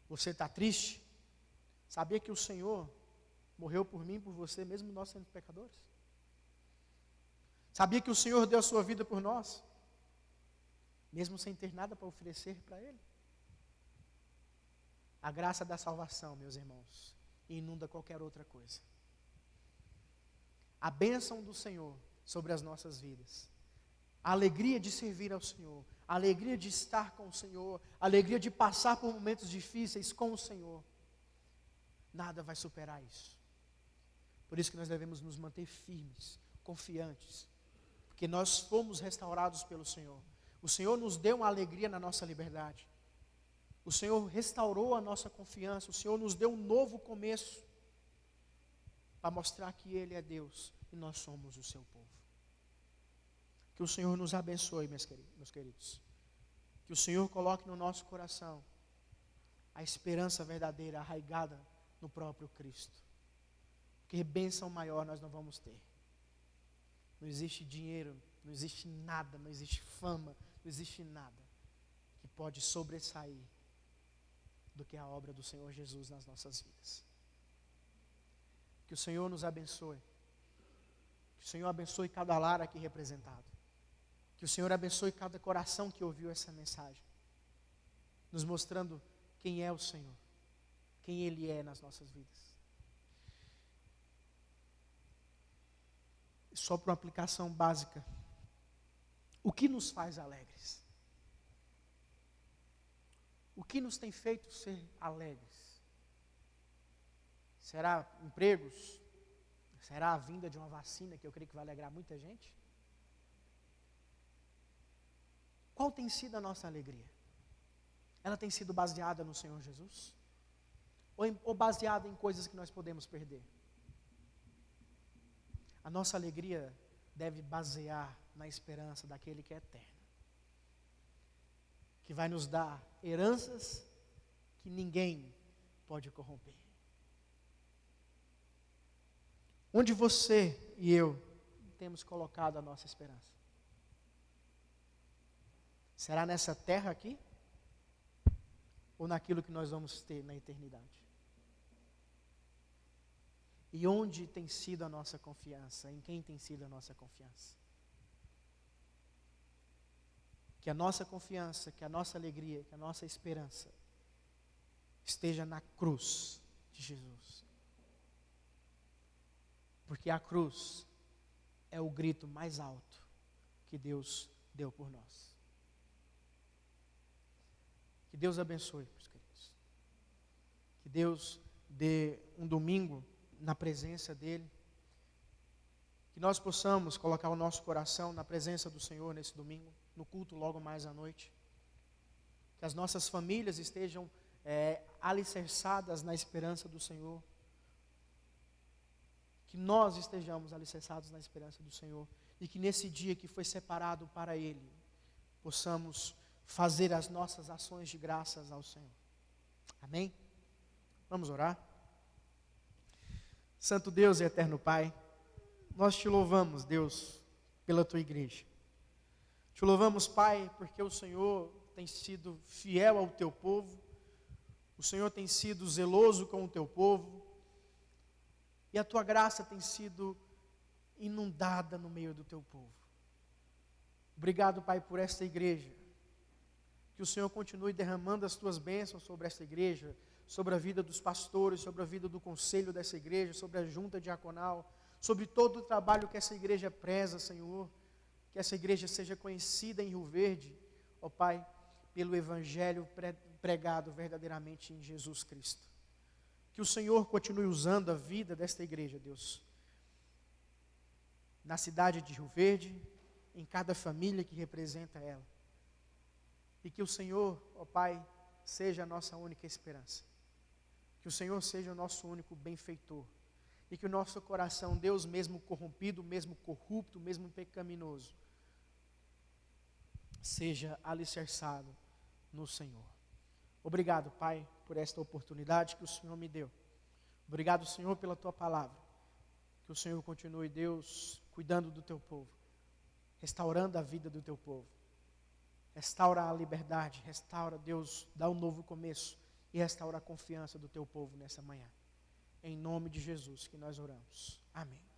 Você está triste? Sabia que o Senhor morreu por mim e por você, mesmo nós sendo pecadores? Sabia que o Senhor deu a sua vida por nós? Mesmo sem ter nada para oferecer para Ele? A graça da salvação, meus irmãos, inunda qualquer outra coisa. A bênção do Senhor sobre as nossas vidas, a alegria de servir ao Senhor, a alegria de estar com o Senhor, a alegria de passar por momentos difíceis com o Senhor, nada vai superar isso. Por isso que nós devemos nos manter firmes, confiantes, porque nós fomos restaurados pelo Senhor. O Senhor nos deu uma alegria na nossa liberdade. O Senhor restaurou a nossa confiança, o Senhor nos deu um novo começo, para mostrar que Ele é Deus e nós somos o seu povo. Que o Senhor nos abençoe, meus queridos. Que o Senhor coloque no nosso coração a esperança verdadeira, arraigada no próprio Cristo. Porque bênção maior nós não vamos ter. Não existe dinheiro, não existe nada, não existe fama, não existe nada que pode sobressair do que a obra do Senhor Jesus nas nossas vidas. Que o Senhor nos abençoe. Que o Senhor abençoe cada lar aqui representado. Que o Senhor abençoe cada coração que ouviu essa mensagem, nos mostrando quem é o Senhor, quem Ele é nas nossas vidas. Só para uma aplicação básica, o que nos faz alegres? O que nos tem feito ser alegres? Será empregos? Será a vinda de uma vacina, que eu creio que vai alegrar muita gente? Qual tem sido a nossa alegria? ela tem sido baseada no Senhor Jesus? Ou baseada em coisas que nós podemos perder? A nossa alegria deve basear na esperança daquele que é eterno, que vai nos dar heranças que ninguém pode corromper. Onde você e eu temos colocado a nossa esperança? Será nessa terra aqui? Ou naquilo que nós vamos ter na eternidade? E onde tem sido a nossa confiança? Em quem tem sido a nossa confiança? Que a nossa confiança, que a nossa alegria, que a nossa esperança esteja na cruz de Jesus. Porque a cruz é o grito mais alto que Deus deu por nós. Que Deus abençoe, meus queridos. Que Deus dê um domingo na presença dEle. Que nós possamos colocar o nosso coração na presença do Senhor nesse domingo, no culto logo mais à noite. Que as nossas famílias estejam alicerçadas na esperança do Senhor. Que nós estejamos alicerçados na esperança do Senhor. E que nesse dia que foi separado para Ele, possamos fazer as nossas ações de graças ao Senhor. Amém? Vamos orar? Santo Deus e eterno Pai, nós te louvamos, Deus, pela tua igreja. Te louvamos, Pai, porque o Senhor tem sido fiel ao teu povo, o Senhor tem sido zeloso com o teu povo, e a tua graça tem sido inundada no meio do teu povo. Obrigado, Pai, por esta igreja. Que o Senhor continue derramando as tuas bênçãos sobre esta igreja, sobre a vida dos pastores, sobre a vida do conselho dessa igreja, sobre a junta diaconal, sobre todo o trabalho que essa igreja preza, Senhor. Que essa igreja seja conhecida em Rio Verde, ó Pai, pelo evangelho pregado verdadeiramente em Jesus Cristo. Que o Senhor continue usando a vida desta igreja, Deus, na cidade de Rio Verde, em cada família que representa ela. E que o Senhor, ó Pai, seja a nossa única esperança. Que o Senhor seja o nosso único benfeitor. E que o nosso coração, Deus, mesmo corrompido, mesmo corrupto, mesmo pecaminoso, seja alicerçado no Senhor. Obrigado, Pai, por esta oportunidade que o Senhor me deu. Obrigado, Senhor, pela tua palavra. Que o Senhor continue, Deus, cuidando do teu povo, restaurando a vida do teu povo. Restaura a liberdade, restaura, Deus, dá um novo começo e restaura a confiança do teu povo nessa manhã. Em nome de Jesus que nós oramos. Amém.